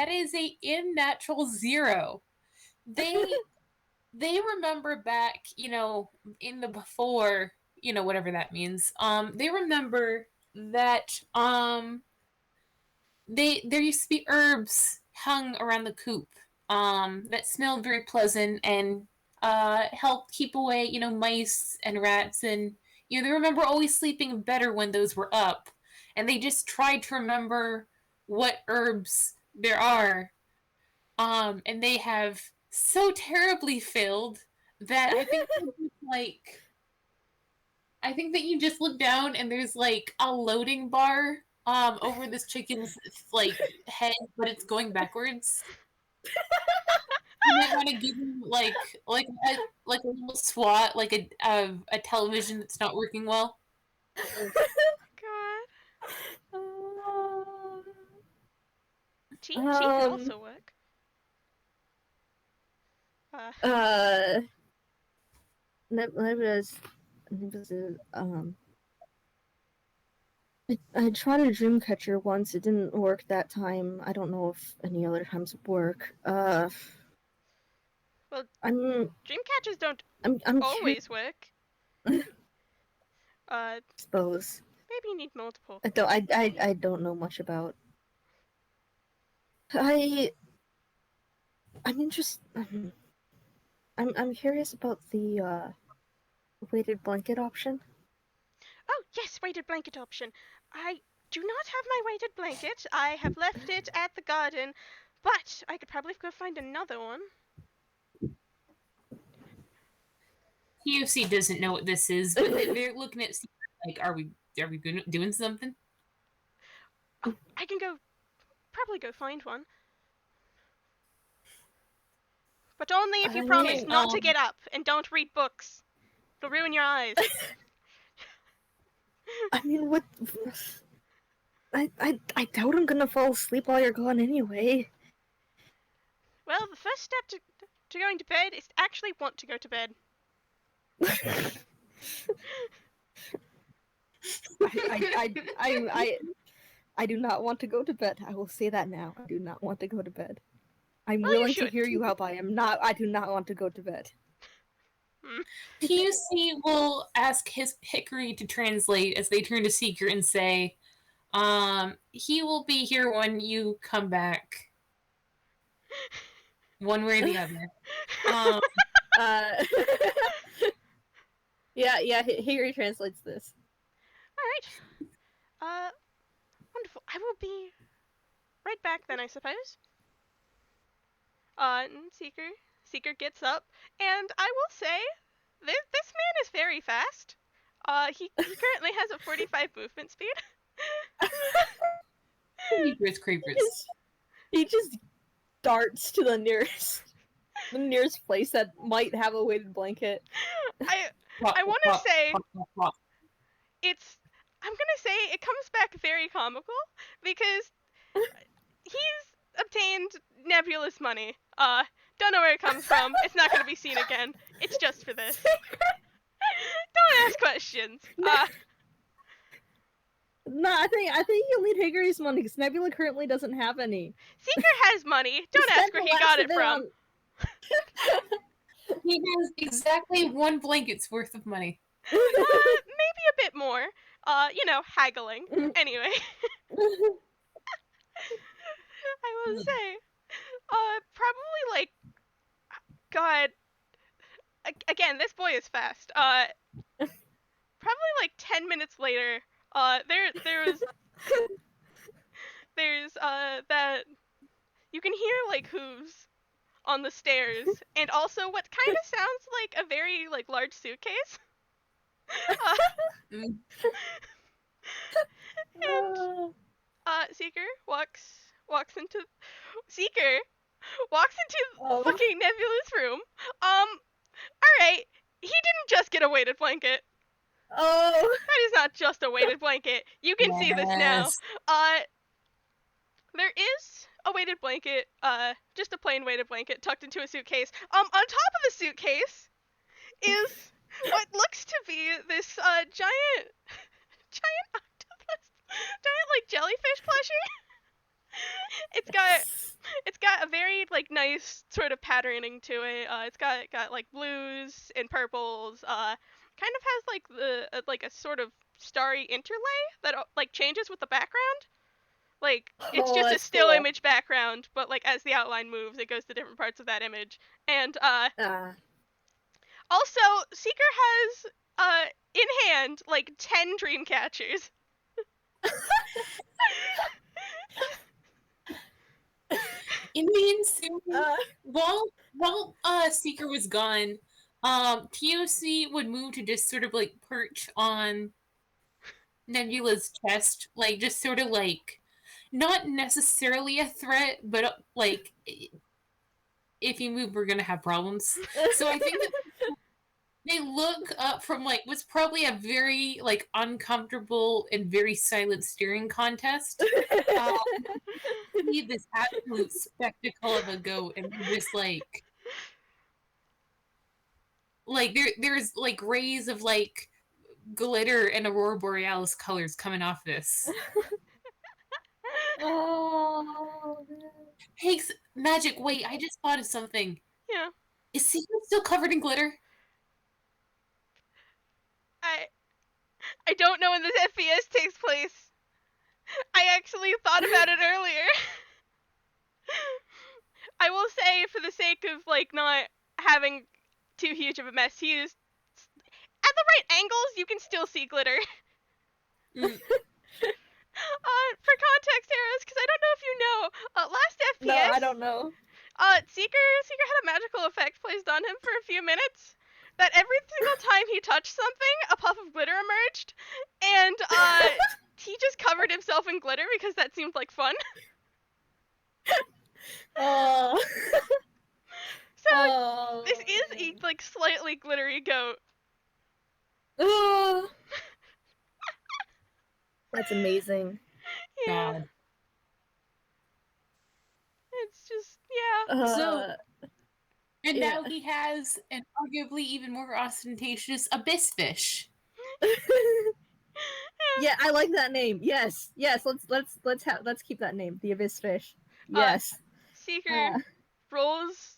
is a unnatural 0. They remember back, in the before, whatever that means. They remember that there used to be herbs hung around the coop that smelled very pleasant and helped keep away, mice and rats, and they remember always sleeping better when those were up, and they just tried to remember what herbs there are, and they have so terribly failed that I think like I think that you just look down and there's like a loading bar over this chicken's like head, but it's going backwards. You might want to give him like a little swat, like a television that's not working well. God. Uh, Tea could also work. Nebula's I tried a dream catcher once. It didn't work that time. I don't know if any other times would work. Well, I'm dream catchers don't I'm always work. suppose. Maybe you need multiple. I don't know much about. I'm interested. I'm curious about the weighted blanket option. Oh, yes, weighted blanket option. I do not have my weighted blanket. I have left it at the garden, but I could probably go find another one. POC doesn't know what this is, but they're looking at like, are we doing something? Oh, I can probably go find one. But only if you promise not to get up and don't read books. It'll ruin your eyes. I mean, what? I doubt I'm gonna fall asleep while you're gone anyway. Well, the first step to going to bed is to actually want to go to bed. I do not want to go to bed. I will say that now. I do not want to go to bed. I'm Well, willing to hear you out, but I do not want to go to bed. POC will ask his Hickory to translate as they turn to Seeker and say, he will be here when you come back. One way or the other. Yeah, Hickory translates this. Alright. Wonderful. I will be right back then, I suppose. Seeker gets up, and I will say, this man is very fast. He currently has a 45 movement speed. Creepers. He just darts to the nearest place that might have a weighted blanket. I want to say I'm gonna say it comes back very comical because he's obtained Nebula's money. Don't know where it comes from. It's not gonna be seen again. It's just for this. Don't ask questions. No, I think you'll need Hickory's money because Nebula currently doesn't have any. Seeker has money. Don't ask where he got it from. He has exactly one blanket's worth of money. Maybe a bit more. Haggling. Anyway. I will say, probably like, God, again, this boy is fast. Probably like 10 minutes later, there's that, you can hear like hooves on the stairs, and also what kind of sounds like a very like large suitcase. And Seeker walks into fucking Nebula's room. Alright, he didn't just get a weighted blanket. Oh, that is not just a weighted blanket. You can see this now. There is a weighted blanket, just a plain weighted blanket tucked into a suitcase. On top of the suitcase is what looks to be this giant octopus, giant like jellyfish plushie. It's got a very like nice sort of patterning to it. It's got like blues and purples. Kind of has like the like a sort of starry interlay that like changes with the background. Like it's just a still image background, but like as the outline moves, it goes to different parts of that image. And also Seeker has in hand like 10 dream catchers. In the ensuing, while Seeker was gone, TOC would move to just sort of like perch on Nebula's chest, like just sort of like not necessarily a threat, but like if you move, we're gonna have problems. So I think that they look up from like what's probably a very like uncomfortable and very silent steering contest. See this absolute spectacle of a goat, and just like there's like rays of like glitter and aurora borealis colors coming off this. Oh. Hey, Magic, wait, I just thought of something. Yeah. Is Secret still covered in glitter? I don't know when this FPS takes place. I actually thought about it earlier. I will say, for the sake of like not having too huge of a mess, he is at the right angles. You can still see glitter. Mm. For context, Harris, because I don't know if you know, last FPS. No, I don't know. Seeker had a magical effect placed on him for a few minutes. That every single time he touched something, a puff of glitter emerged, and he just covered himself in glitter because that seemed like fun. Oh. So this is a like slightly glittery goat. Oh. That's amazing. Yeah. God. It's just yeah. And Yeah. now he has an arguably even more ostentatious abyss fish. Yeah, I like that name. Yes, let's keep that name, the Abyss Fish. Yes. Seeker rolls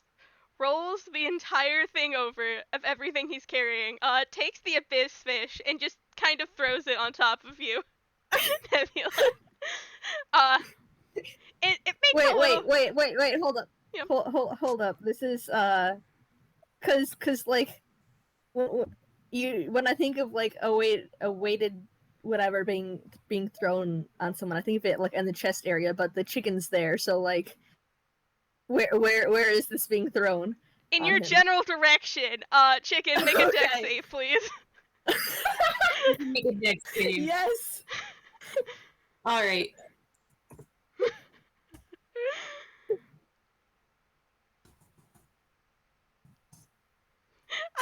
the entire thing over of everything he's carrying. Takes the abyss fish and just kind of throws it on top of you, Nebula. It makes a little... Wait, hold up. Yeah. Hold up. This is cause like when I think of like a weighted whatever being thrown on someone, I think of it like in the chest area, but the chicken's there, so like where is this being thrown? In your general direction. Chicken, make a dex save, please. Make a dex save. Yes. All right.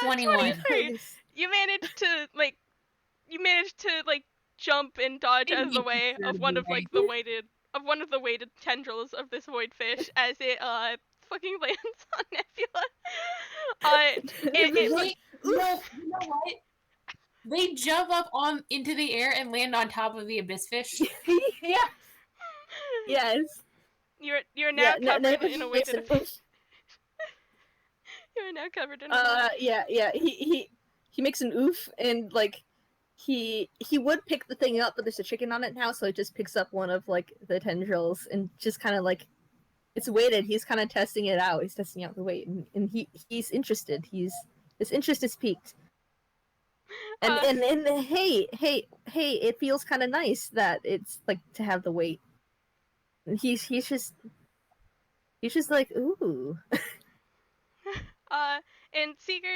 Uh, 21. You managed to jump and dodge out of the way of one of like the weighted tendrils of this void fish as it fucking lands on Nebula. You know what? They jump up into the air and land on top of the abyss fish. Yeah. Yes. You're now covered in a weighted fish. You're now covered in a yeah. He makes an oof and like he would pick the thing up, but there's a chicken on it now, so it just picks up one of like the tendrils and just kind of like it's weighted. He's kind of testing it out. He's testing out the weight, and he's interested. His interest is piqued. And hey, it feels kind of nice that it's like to have the weight. And he's just like ooh. And Seeker,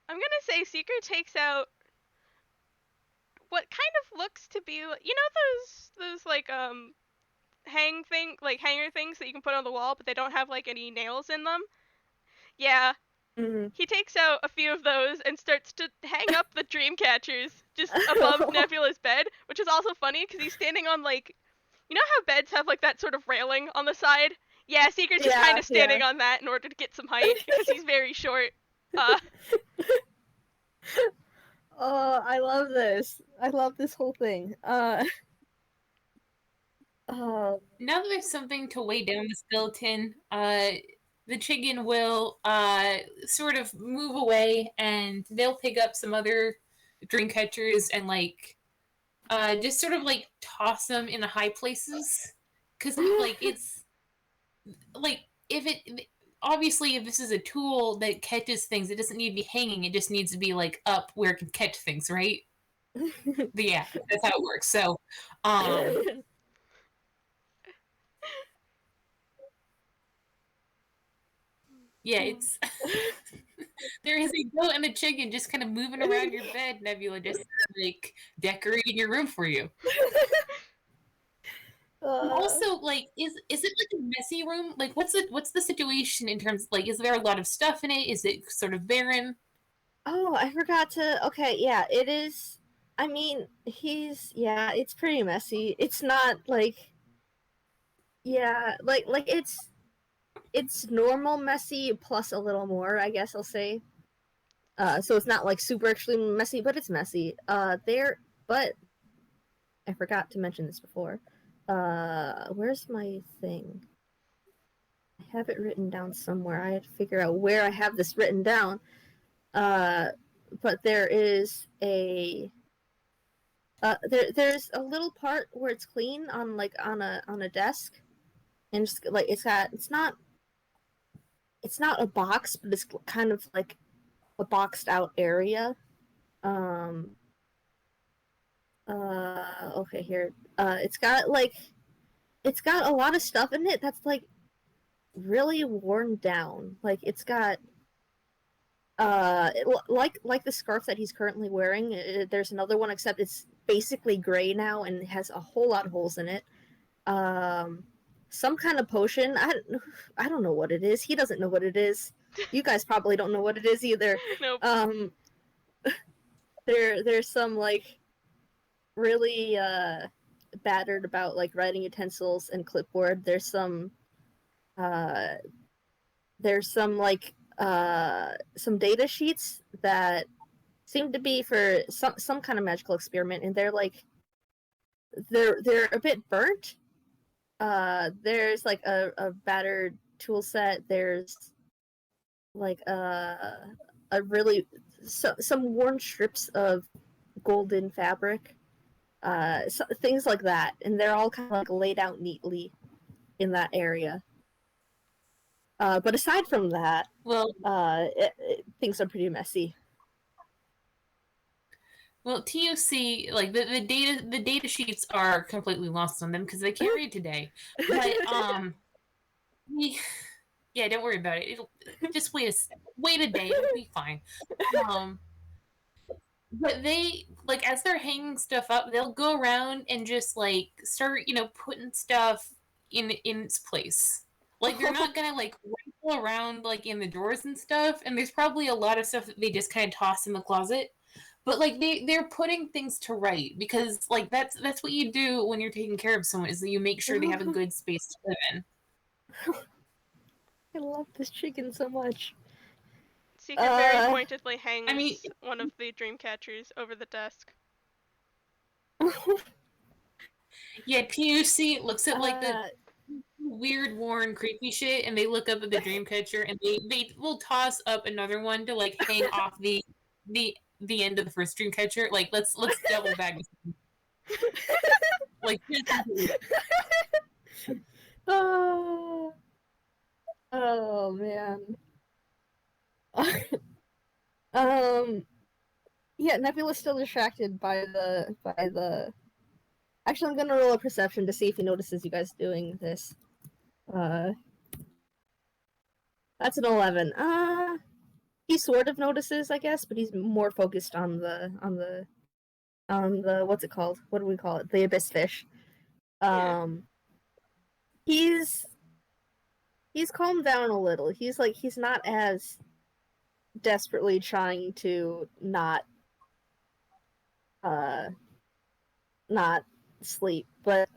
I'm gonna say Seeker takes out what kind of looks to be, you know, those like hanger things that you can put on the wall, but they don't have like any nails in them. Yeah. Mm-hmm. He takes out a few of those and starts to hang up the dream catchers just above Nebula's bed, which is also funny because he's standing on like, you know how beds have like that sort of railing on the side? Yeah, Seeker's just kind of standing on that in order to get some height because he's very short. Oh, I love this. I love this whole thing. Now that there's something to weigh down the skeleton, the chicken will sort of move away, and they'll pick up some other dream catchers and like just sort of like toss them in the high places, because like it's like obviously if this is a tool that catches things, it doesn't need to be hanging, it just needs to be like up where it can catch things, right? But yeah, that's how it works. So Yeah, it's there is a goat and a chicken just kind of moving around your bed, Nebula, just like decorating your room for you. Also, like, is it like a messy room? Like, what's the situation in terms of, like, is there a lot of stuff in it? Is it sort of barren? Oh, I forgot to. Okay, yeah, it is. I mean, yeah, it's pretty messy. It's not like, yeah, like it's normal messy plus a little more, I guess I'll say. So it's not like super extremely messy, but it's messy. But I forgot to mention this before. Where's my thing? I have it written down somewhere. I had to figure out where I have this written down. But there's a little part where it's clean on like on a desk, and just like it's not a box, but it's kind of like a boxed out area. Um. Okay, here. It's got a lot of stuff in it that's like really worn down. Like it's got like the scarf that he's currently wearing. There's another one, except it's basically gray now and has a whole lot of holes in it. Um, some kind of potion. I don't know what it is. He doesn't know what it is. You guys probably don't know what it is either. Nope. There's some like really battered about like writing utensils and clipboard. Uh there's some data sheets that seem to be for some kind of magical experiment, and they're a bit burnt. There's like a battered tool set. There's like a really some worn strips of golden fabric, things like that, and they're all kind of like laid out neatly in that area. But aside from that, Well, things are pretty messy. well, TUC, like the data sheets are completely lost on them because they can't read today. But yeah, don't worry about it. It'll just wait a day, it'll be fine. Um, but they, like, as they're hanging stuff up, they'll go around and just like start, putting stuff in its place. Like they're not gonna like rifle around like in the drawers and stuff. And there's probably a lot of stuff that they just kind of toss in the closet. But like they're putting things to right because like that's what you do when you're taking care of someone is that you make sure they have a good space to live in. I love this chicken so much. Seeker very pointedly hangs I one of the dream catchers over the desk. Yeah, TUC looks at like the weird, worn, creepy shit, and they look up at the dream catcher, and they will toss up another one to like hang off the end of the first dream catcher. Like let's double bag this. Like oh man. um yeah, Nebula's still distracted by the actually, I'm gonna roll a perception to see if he notices you guys doing this. That's an 11. He sort of notices, I guess, but he's more focused on the what's it called? What do we call it? The abyss fish. He's calmed down a little. He's not as desperately trying to not sleep, but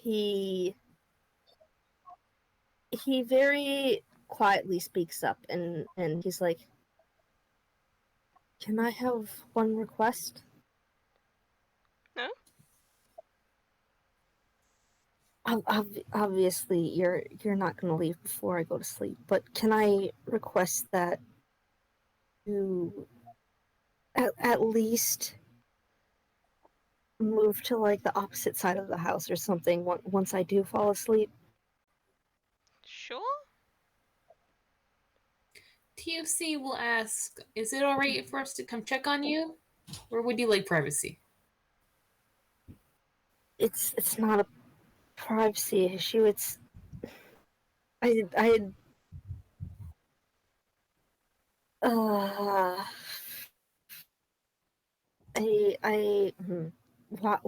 he very quietly speaks up, and he's like, "Can I have one request?" No? Obviously, you're not gonna leave before I go to sleep, but can I request that you at least move to like the opposite side of the house or something once I do fall asleep? Sure? TUC will ask, is it alright for us to come check on you? Or would you like privacy? It's not a privacy issue. It's I Uh,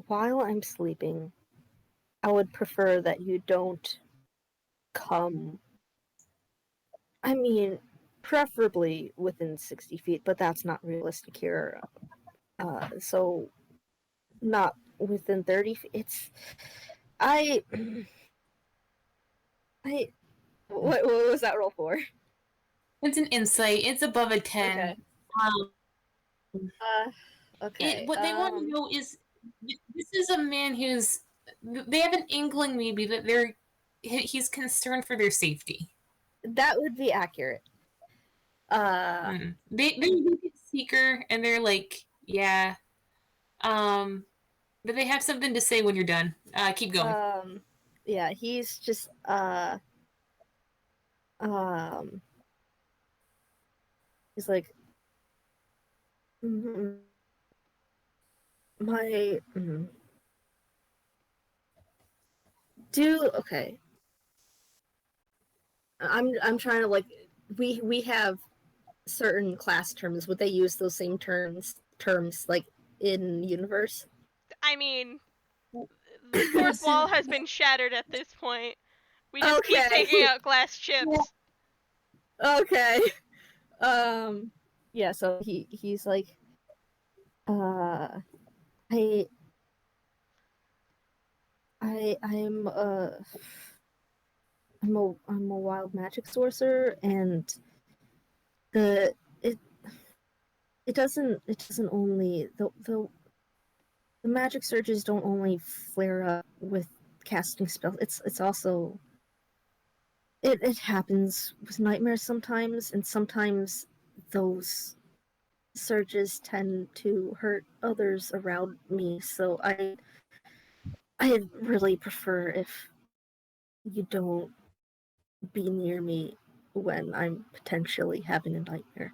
while I'm sleeping, I would prefer that you don't come. I mean, preferably within 60 feet, but that's not realistic here. So not within 30 feet. I, I, what was that roll for? It's an insight. It's above a 10. Okay. Okay. What they want to know is this is a man who's. They have an inkling maybe that he's concerned for their safety. That would be accurate. They look at Seeker and they're like, yeah. But they have something to say when you're done. Keep going. Yeah, he's just he's like my okay. I'm trying to like we have certain class terms. Would they use those same terms like in universe? I mean, the fourth wall has been shattered at this point. We just keep taking out glass chips. Okay. Yeah, so he's like I'm I'm a wild magic sorcerer, and it doesn't only the magic surges don't only flare up with casting spells. It's also it happens with nightmares sometimes, and sometimes those surges tend to hurt others around me. So I really prefer if you don't be near me when I'm potentially having a nightmare.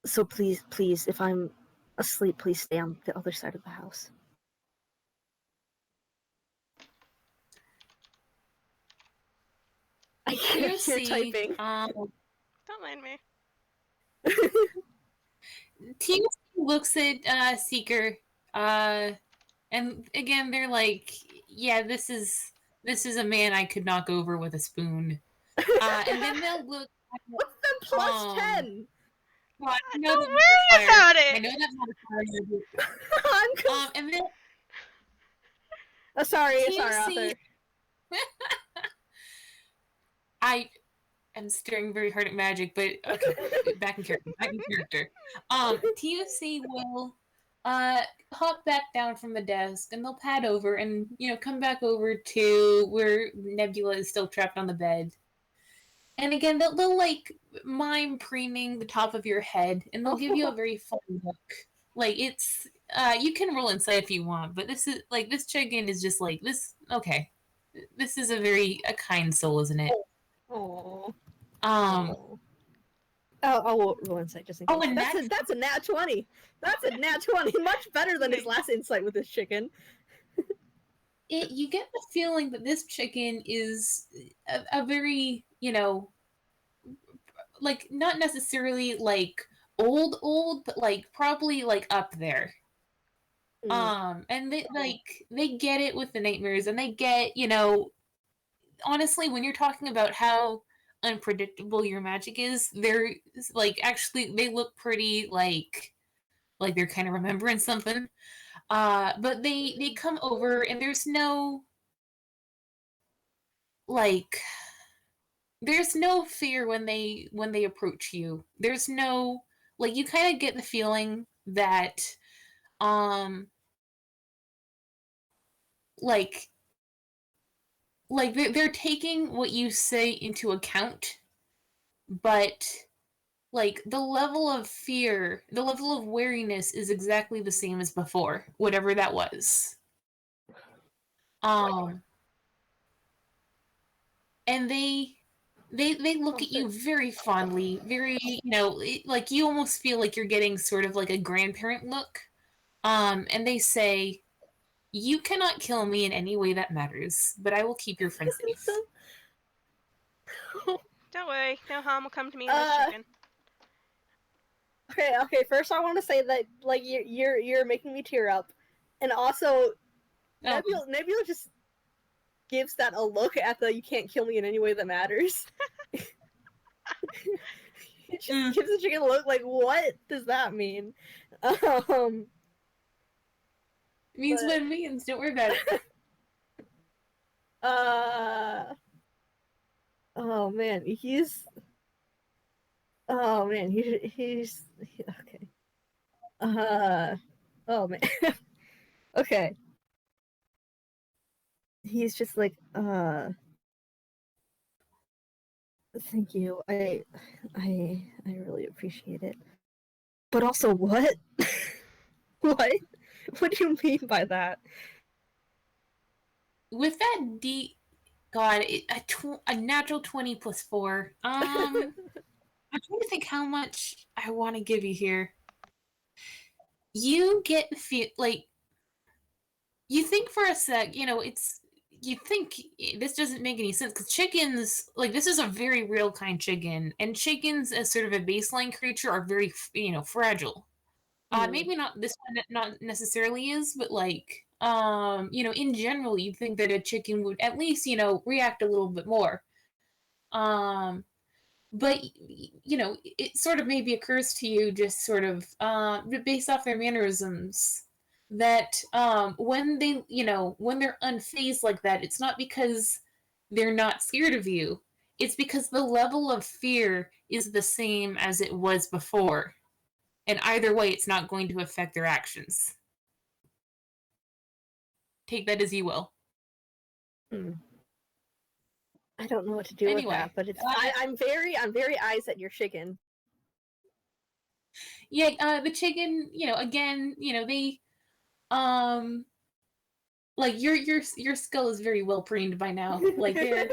So please, if I'm asleep, please stay on the other side of the house. I can't hear typing. Don't mind me. TC looks at Seeker, and again they're like, yeah, this is a man I could knock over with a spoon. And then they'll look at what's the plus 10? Well, don't worry about it. I know that's not a fire. And then sorry, author. I am staring very hard at magic, but okay, back in character. TFC will hop back down from the desk, and they'll pad over and come back over to where Nebula is still trapped on the bed. And again, they'll like mime preening the top of your head, and they'll give you a very fun look. Like it's you can roll insight if you want, but this is like this chicken is just like this. Okay, this is a kind soul, isn't it? Oh. I'll roll insight just in case. That's a nat 20. That's a nat 20. Much better than his last insight with this chicken. You get the feeling that this chicken is a very, like not necessarily like old, but like probably like up there. And they get it with the nightmares, and they get, honestly, when you're talking about how unpredictable your magic is, they're like actually they look pretty like they're kind of remembering something. But they come over, and there's no fear when they approach you. There's no you kind of get the feeling that they're taking what you say into account, but the level of fear, the level of wariness is exactly the same as before, whatever that was. And they look at you very fondly, very, like you almost feel like you're getting sort of like a grandparent look. And they say, "You cannot kill me in any way that matters, but I will keep your friend safe." Don't worry, no harm will come to me in this chicken. Okay. First, I want to say that like you're making me tear up, and also Nebula just gives that a look at the "you can't kill me in any way that matters." It just gives the chicken a look like, what does that mean? It means but- what it means. Don't worry about it. Oh man, he's okay. Oh man. Okay. He's just like, thank you. I really appreciate it. But also what? What? What do you mean by that? With that God, a natural 20 plus 4. I'm trying to think how much I want to give you here. You get like you think for a sec, you think this doesn't make any sense because chickens, like this is a very real kind chicken, and chickens as sort of a baseline creature are very fragile. Maybe not this one, not necessarily is, but like in general, you'd think that a chicken would at least react a little bit more. But it sort of maybe occurs to you just sort of based off their mannerisms that when they're unfazed like that, it's not because they're not scared of you, it's because the level of fear is the same as it was before, and either way it's not going to affect their actions. Take that as you will. I don't know what to do with that, but it's I'm very eyes at your chicken. Yeah, the chicken, again, they like your skull is very well preened by now. Like they're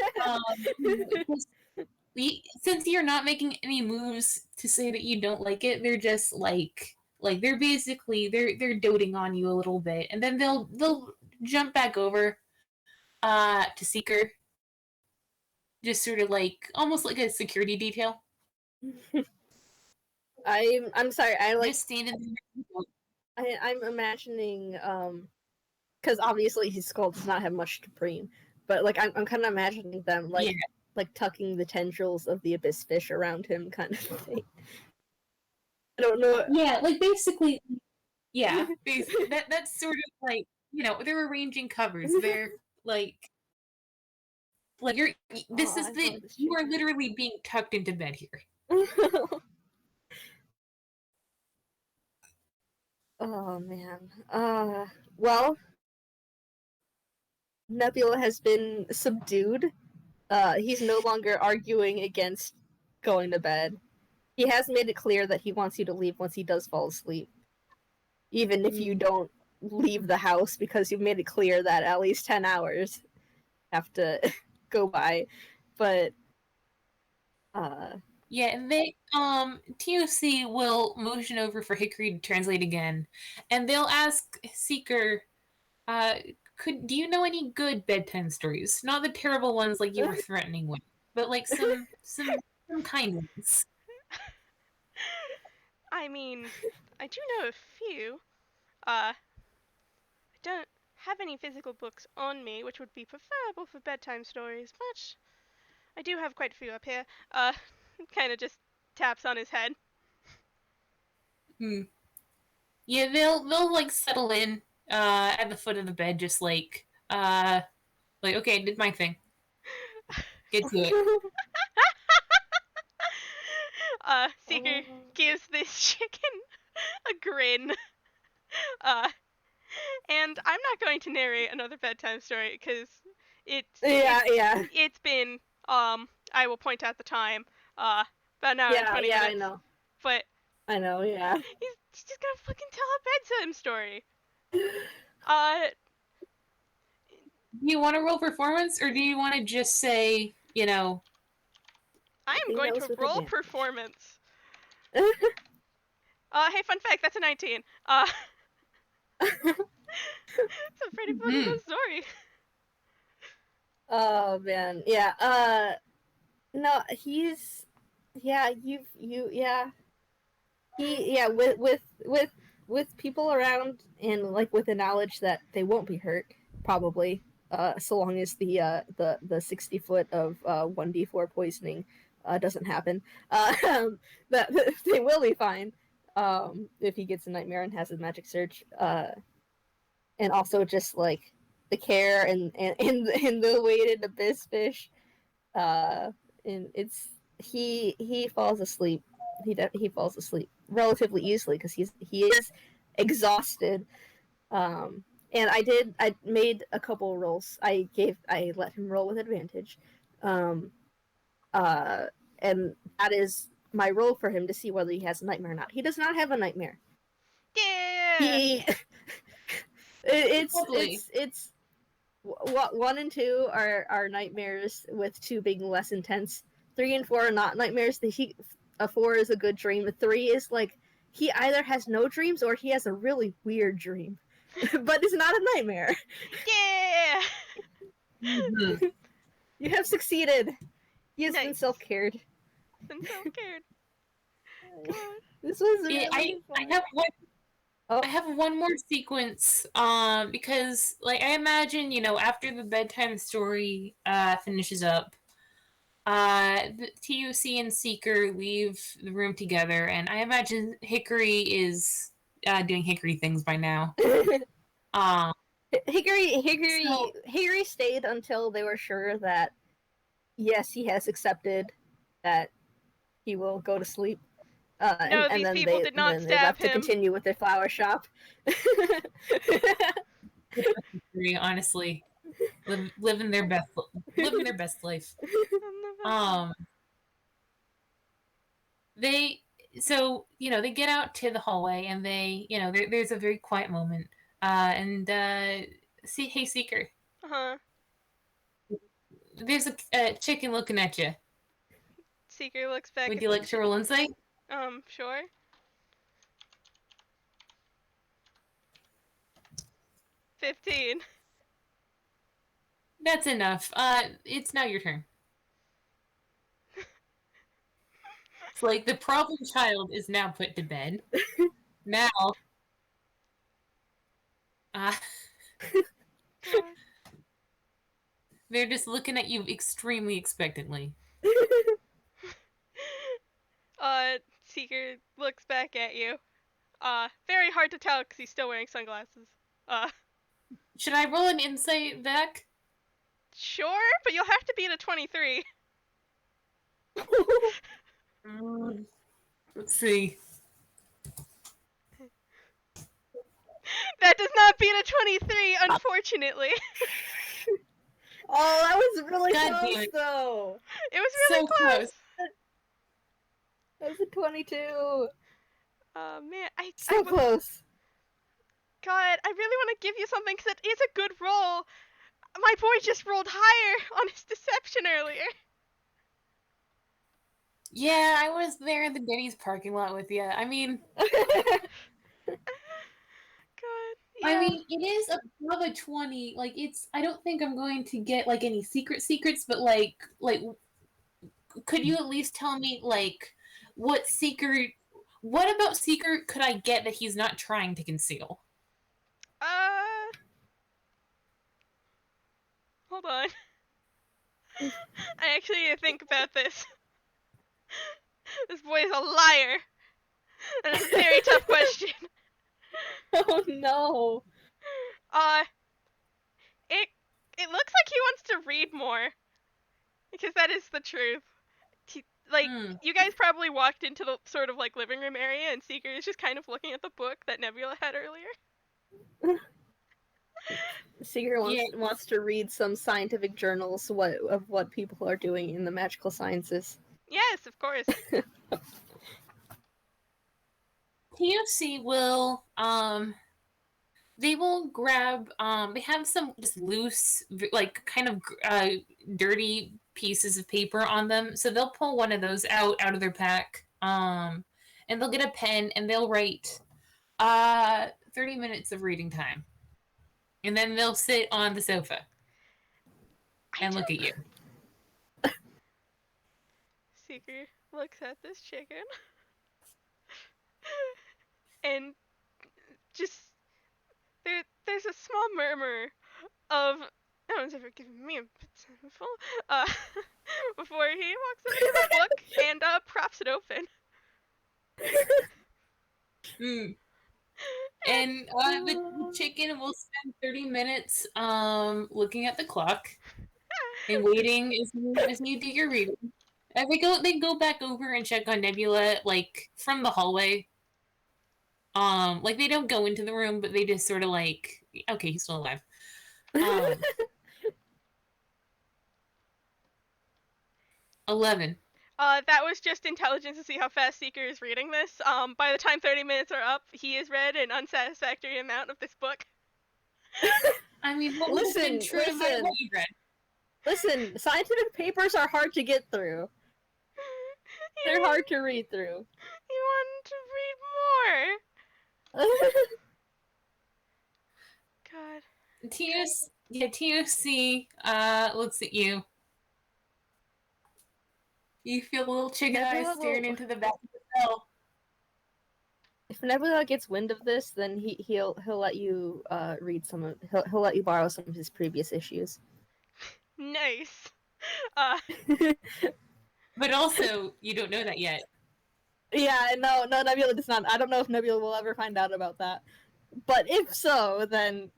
since you're not making any moves to say that you don't like it, they're just like they're basically they're doting on you a little bit, and then they'll jump back over to Seeker, just sort of like almost like a security detail. I'm sorry, I like just standing there. I'm imagining because obviously his skull does not have much to preen, but like I'm kind of imagining them like tucking the tendrils of the abyss fish around him, kind of thing. I don't know. Yeah, like basically, yeah, that's sort of like they're arranging covers. They're like you're. This is you are literally being tucked into bed here. Oh man. Well, Nebula has been subdued. He's no longer arguing against going to bed. He has made it clear that he wants you to leave once he does fall asleep. Even if you don't leave the house, because you've made it clear that at least 10 hours have to go by. But yeah, and they TOC will motion over for Hickory to translate again, and they'll ask Seeker, do you know any good bedtime stories? Not the terrible ones like you were threatening with, but like some kind ones. I mean, I do know a few. I don't have any physical books on me, which would be preferable for bedtime stories, but I do have quite a few up here. Kind of just taps on his head. Yeah, they'll like settle in at the foot of the bed, just like okay, I did my thing. Get to it. Seeker gives this chicken a grin. And I'm not going to narrate another bedtime story because it's been I will point out the time about an hour and 20 minutes. I know. But I know, yeah. He's just gonna fucking tell a bedtime story. Do you want to roll performance, or do you want to just say, I am going to roll performance. Hey, fun fact, that's a 19. It's a pretty funny story. Oh man, yeah. No, he's yeah. with people around and like with the knowledge that they won't be hurt, probably. So long as the 60 foot of 1d4 poisoning doesn't happen, that they will be fine. If he gets a nightmare and has a magic surge, and also just like the care and the weighted abyss fish, and he falls asleep. He falls asleep relatively easily because he is exhausted. And I made a couple rolls. I let him roll with advantage, um, uh, and that is my roll for him to see whether he has a nightmare or not. He does not have a nightmare. Yeah. He Lovely. it's what 1 and 2 are nightmares, with 2 being less intense. 3 and 4 are not nightmares. A 4 is a good dream. A 3 is like he either has no dreams or he has a really weird dream, but it's not a nightmare. Yeah. Mhm. You have succeeded. He has been Nice. self-cared. Been self-cared. God. This was really I fun. have one. Oh. I have one more sequence, because like I imagine, after the bedtime story finishes up, the TUC and Seeker leave the room together, and I imagine Hickory is doing Hickory things by now. Um, Hickory stayed until they were sure that yes, he has accepted that he will go to sleep. No, And these then people did not then they stab left to him. continue with their flower shop. Hickory, honestly, living their best life. Um, they they get out to the hallway, and there's a very quiet moment, and see, hey Seeker, Uh-huh. there's a chicken looking at you. Seeker looks back Would at you the like to roll insight? Sure. 15. That's enough. It's now your turn. It's like the problem child is now put to bed. Now, uh, God. they're just looking at you extremely expectantly. Seeker looks back at you. Very hard to tell because he's still wearing sunglasses. Should I roll an insight back? Sure, but you'll have to beat a 23. Let's see. That does not beat a 23, unfortunately. Oh, that was really God close, damn it. though. It was really So close. That was a 22. Man, So close. God, I really want to give you something because it is a good roll. My boy just rolled higher on his deception earlier. Yeah, I was there in the Denny's parking lot with you. I mean, God, yeah. it is above a 20. Like, I don't think I'm going to get like any secrets, but like could you at least tell me like what about Seeker could I get that he's not trying to conceal? Hold on. I actually need to think about this. This boy is a liar. That is a very tough question. Oh no. It looks like he wants to read more. Because that is the truth. You guys probably walked into the sort of like living room area, and Seeker is just kind of looking at the book that Nebula had earlier. Seeker wants to read some scientific journals of what people are doing in the magical sciences. Yes, of course. TFC will they will grab they have some just loose like kind of dirty pieces of paper on them, so they'll pull one of those out of their pack, and they'll get a pen and they'll write 30 minutes of reading time, and then they'll sit on the sofa and look at you. Seeker looks at this chicken. and just there's a small murmur of no one's ever given me a pencil before he walks over to the book and props it open. And the chicken will spend 30 minutes looking at the clock and waiting as you do your reading. They go back over and check on Nebula like from the hallway. Like they don't go into the room, but they just sort of like, okay, he's still alive. 11. That was just intelligence to see how fast Seeker is reading this. By the time 30 minutes are up, he has read an unsatisfactory amount of this book. I mean, what Listen, true to my what you read? Listen, scientific papers are hard to get through. They're hard to read through. You wanted to read more. God. TOC looks at you. You feel the little chicken eyes staring into the back of the cell. If Nebula gets wind of this, then he'll let you read some of he'll let you borrow some of his previous issues. Nice. But also, you don't know that yet. Yeah, no, Nebula does not. I don't know if Nebula will ever find out about that. But if so, then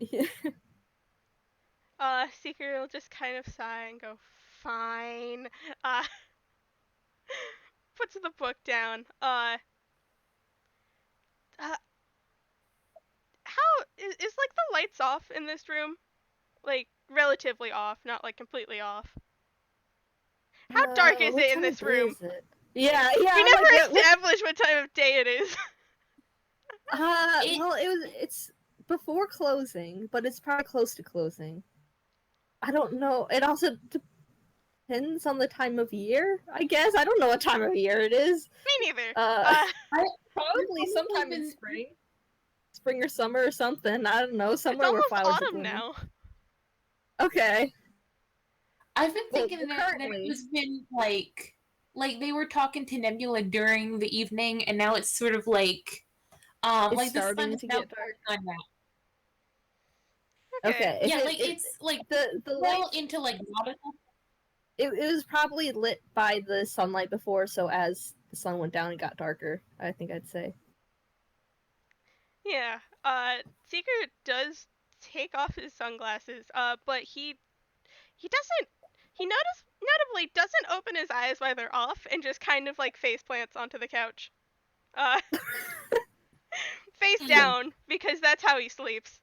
Seeker will just kind of sigh and go, fine. Puts the book down. How is like the lights off in this room? Like relatively off, not like completely off. How dark is it in this room? Yeah. We never established what time of day it is. Well, it's before closing, but it's probably close to closing. I don't know. It also depends on the time of year, I guess. I don't know what time of year it is. Me neither. Probably sometime in spring or summer or something. I don't know. Somewhere where flowers autumn are blooming. now. Okay. I've been thinking that it was been like they were talking to Nebula during the evening, and now it's sort of like like the sun is now dark on now. Okay. Yeah, it's like the well into like nautical. It was probably lit by the sunlight before, so as the sun went down, it got darker. I think I'd say. Yeah. Seeker does take off his sunglasses. But he notably doesn't open his eyes while they're off, and just kind of like face plants onto the couch. Face down, because that's how he sleeps.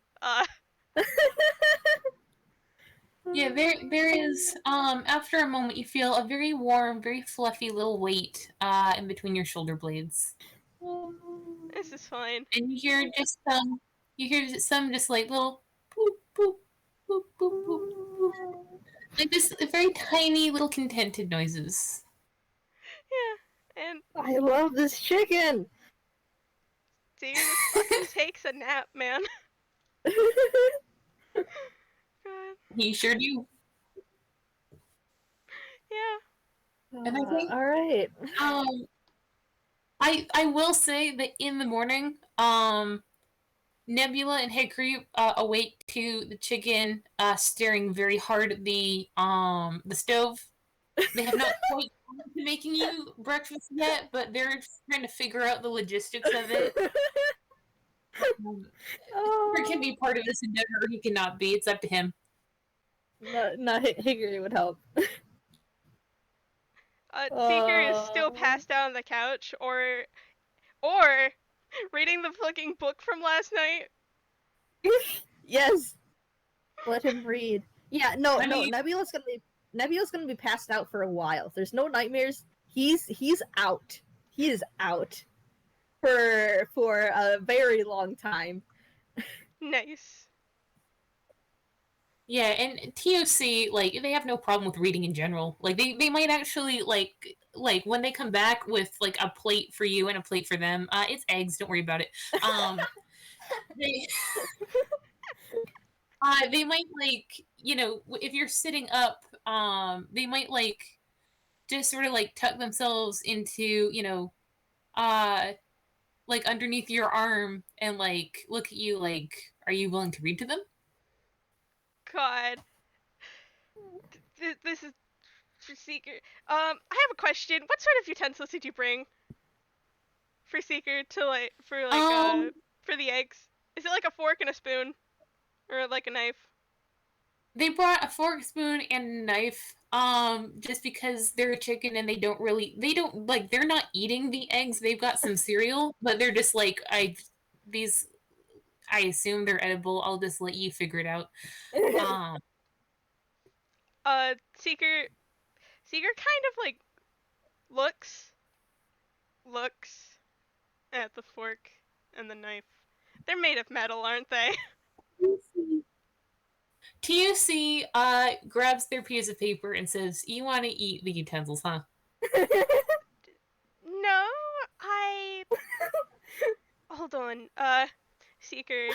Yeah, there is, after a moment, you feel a very warm, very fluffy little weight, in between your shoulder blades. This is fine. And you hear some just like little boop, boop, boop, boop, boop, boop. Like this very tiny little contented noises. Yeah, and I love this chicken! Dude, this fucking takes a nap, man. He sure do. Yeah. And I think, all right. I will say that in the morning, Nebula and Hickory awake to the chicken staring very hard at the stove. They have not quite gotten to making you breakfast yet, but they're trying to figure out the logistics of it. Hickory can be part of this endeavor, or he cannot be. It's up to him. No, Hickory would help. Seeker is still passed out on the couch, or reading the fucking book from last night. Yes. Let him read. Yeah, no, Nebula's gonna be passed out for a while. If there's no nightmares, he's out. He is out for a very long time. Nice. Yeah, and TOC, like, they have no problem with reading in general. Like, they might actually, like, when they come back with, like, a plate for you and a plate for them, it's eggs, don't worry about it. They might, like, you know, if you're sitting up, they might, like, just sort of, like, tuck themselves into, you know, like underneath your arm and like look at you like, are you willing to read to them? God, this is for Seeker. I have a question. What sort of utensils did you bring for Seeker to Um, for the eggs? Is it like a fork and a spoon, or like a knife? they brought a fork, spoon, and a knife. Just because they're a chicken and they're not eating the eggs. They've got some cereal, but they're just like, these I assume they're edible. I'll just let you figure it out. Um, Seeker kind of like looks at the fork and the knife. They're made of metal, aren't they? TUC grabs their piece of paper and says, "You want to eat the utensils, huh?" No, I. Hold on. Seeker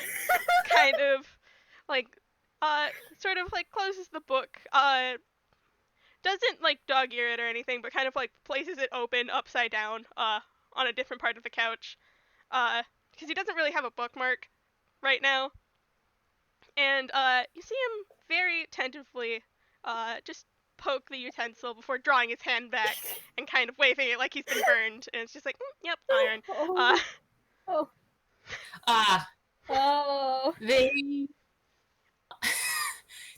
kind of like sort of like closes the book. Doesn't like dog ear it or anything, but kind of like places it open upside down on a different part of the couch. Because he doesn't really have a bookmark right now. And you see him very tentatively just poke the utensil before drawing his hand back and kind of waving it like he's been burned. And it's just like, yep, iron. Oh. Ah, Oh. they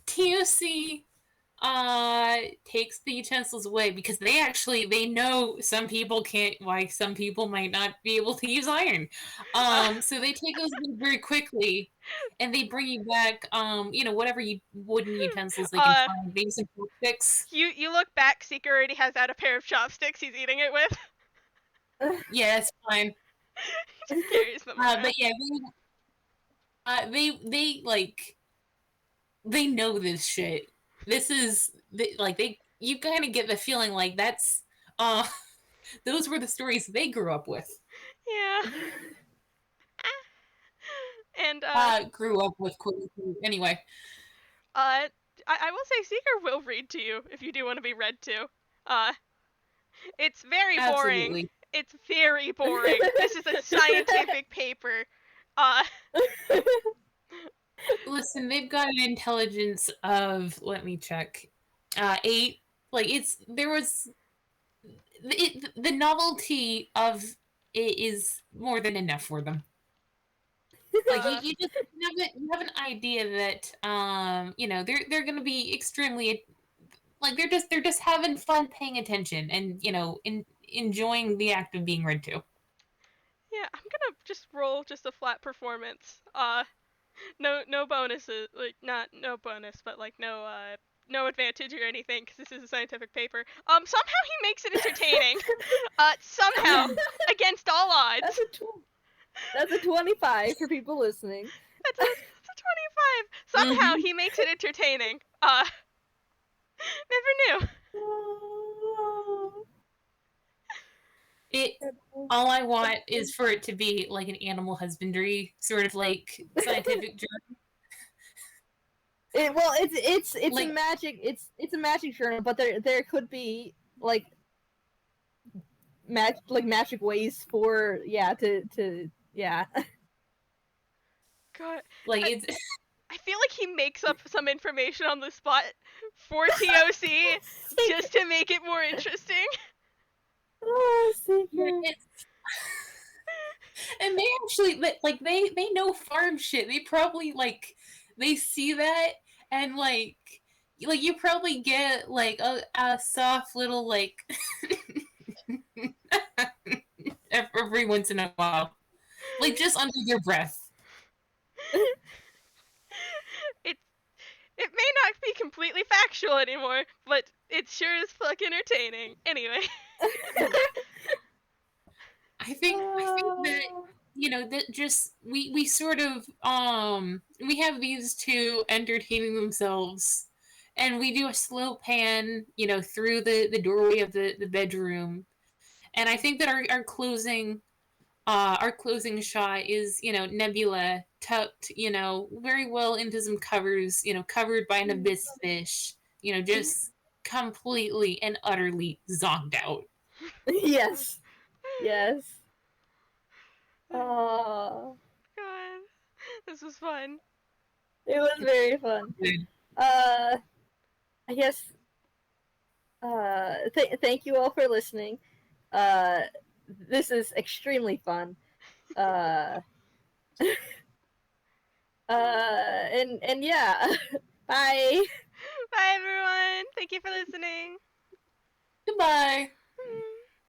TUC takes the utensils away because they know some people can't, like some people might not be able to use iron. So they take those very quickly and they bring you back whatever wooden utensils they can find, maybe some chopsticks. You look back, Seeker already has out a pair of chopsticks he's eating it with. Yeah, it's fine. He just carries them around. But yeah, they like they know this shit. This is you kind of get the feeling like that's those were the stories they grew up with. Yeah. And grew up with anyway. I will say Seeker will read to you if you do want to be read to. It's very boring. Absolutely. It's very boring. This is a scientific paper. Listen, they've got an intelligence of, let me check, 8. Like the novelty of it is more than enough for them. Like you have an idea that they're gonna be extremely, like they're just having fun, paying attention, and enjoying the act of being read to. Yeah, I'm gonna just roll just a flat performance. No bonuses, like not no bonus, but like no advantage or anything because this is a scientific paper. Somehow he makes it entertaining. Somehow against all odds. That's a 25 for people listening. That's a 25. Somehow he makes it entertaining. Never knew. All I want is for it to be like an animal husbandry sort of like scientific journal. It's like, a magic a magic journal, but there could be like magic ways for to God, like it's. I feel like he makes up some information on the spot for TOC just to make it more interesting. Oh, and they actually like they know farm shit. They probably they see that and like you probably get like a soft little like every once in a while, like just under your breath. It may not be completely factual anymore, but it sure is fucking entertaining. Anyway. I think that that just we sort of we have these two entertaining themselves, and we do a slow pan through the doorway of the bedroom, and I think that our closing shot is Nebula tucked very well into some covers, covered by an abyss fish, just completely and utterly zonked out. Yes. Oh, God, this was fun. it was very fun. I guess. Thank you all for listening. Uh, this is extremely fun. Uh, and yeah, bye. Bye, everyone. Thank you for listening. Goodbye. Mm.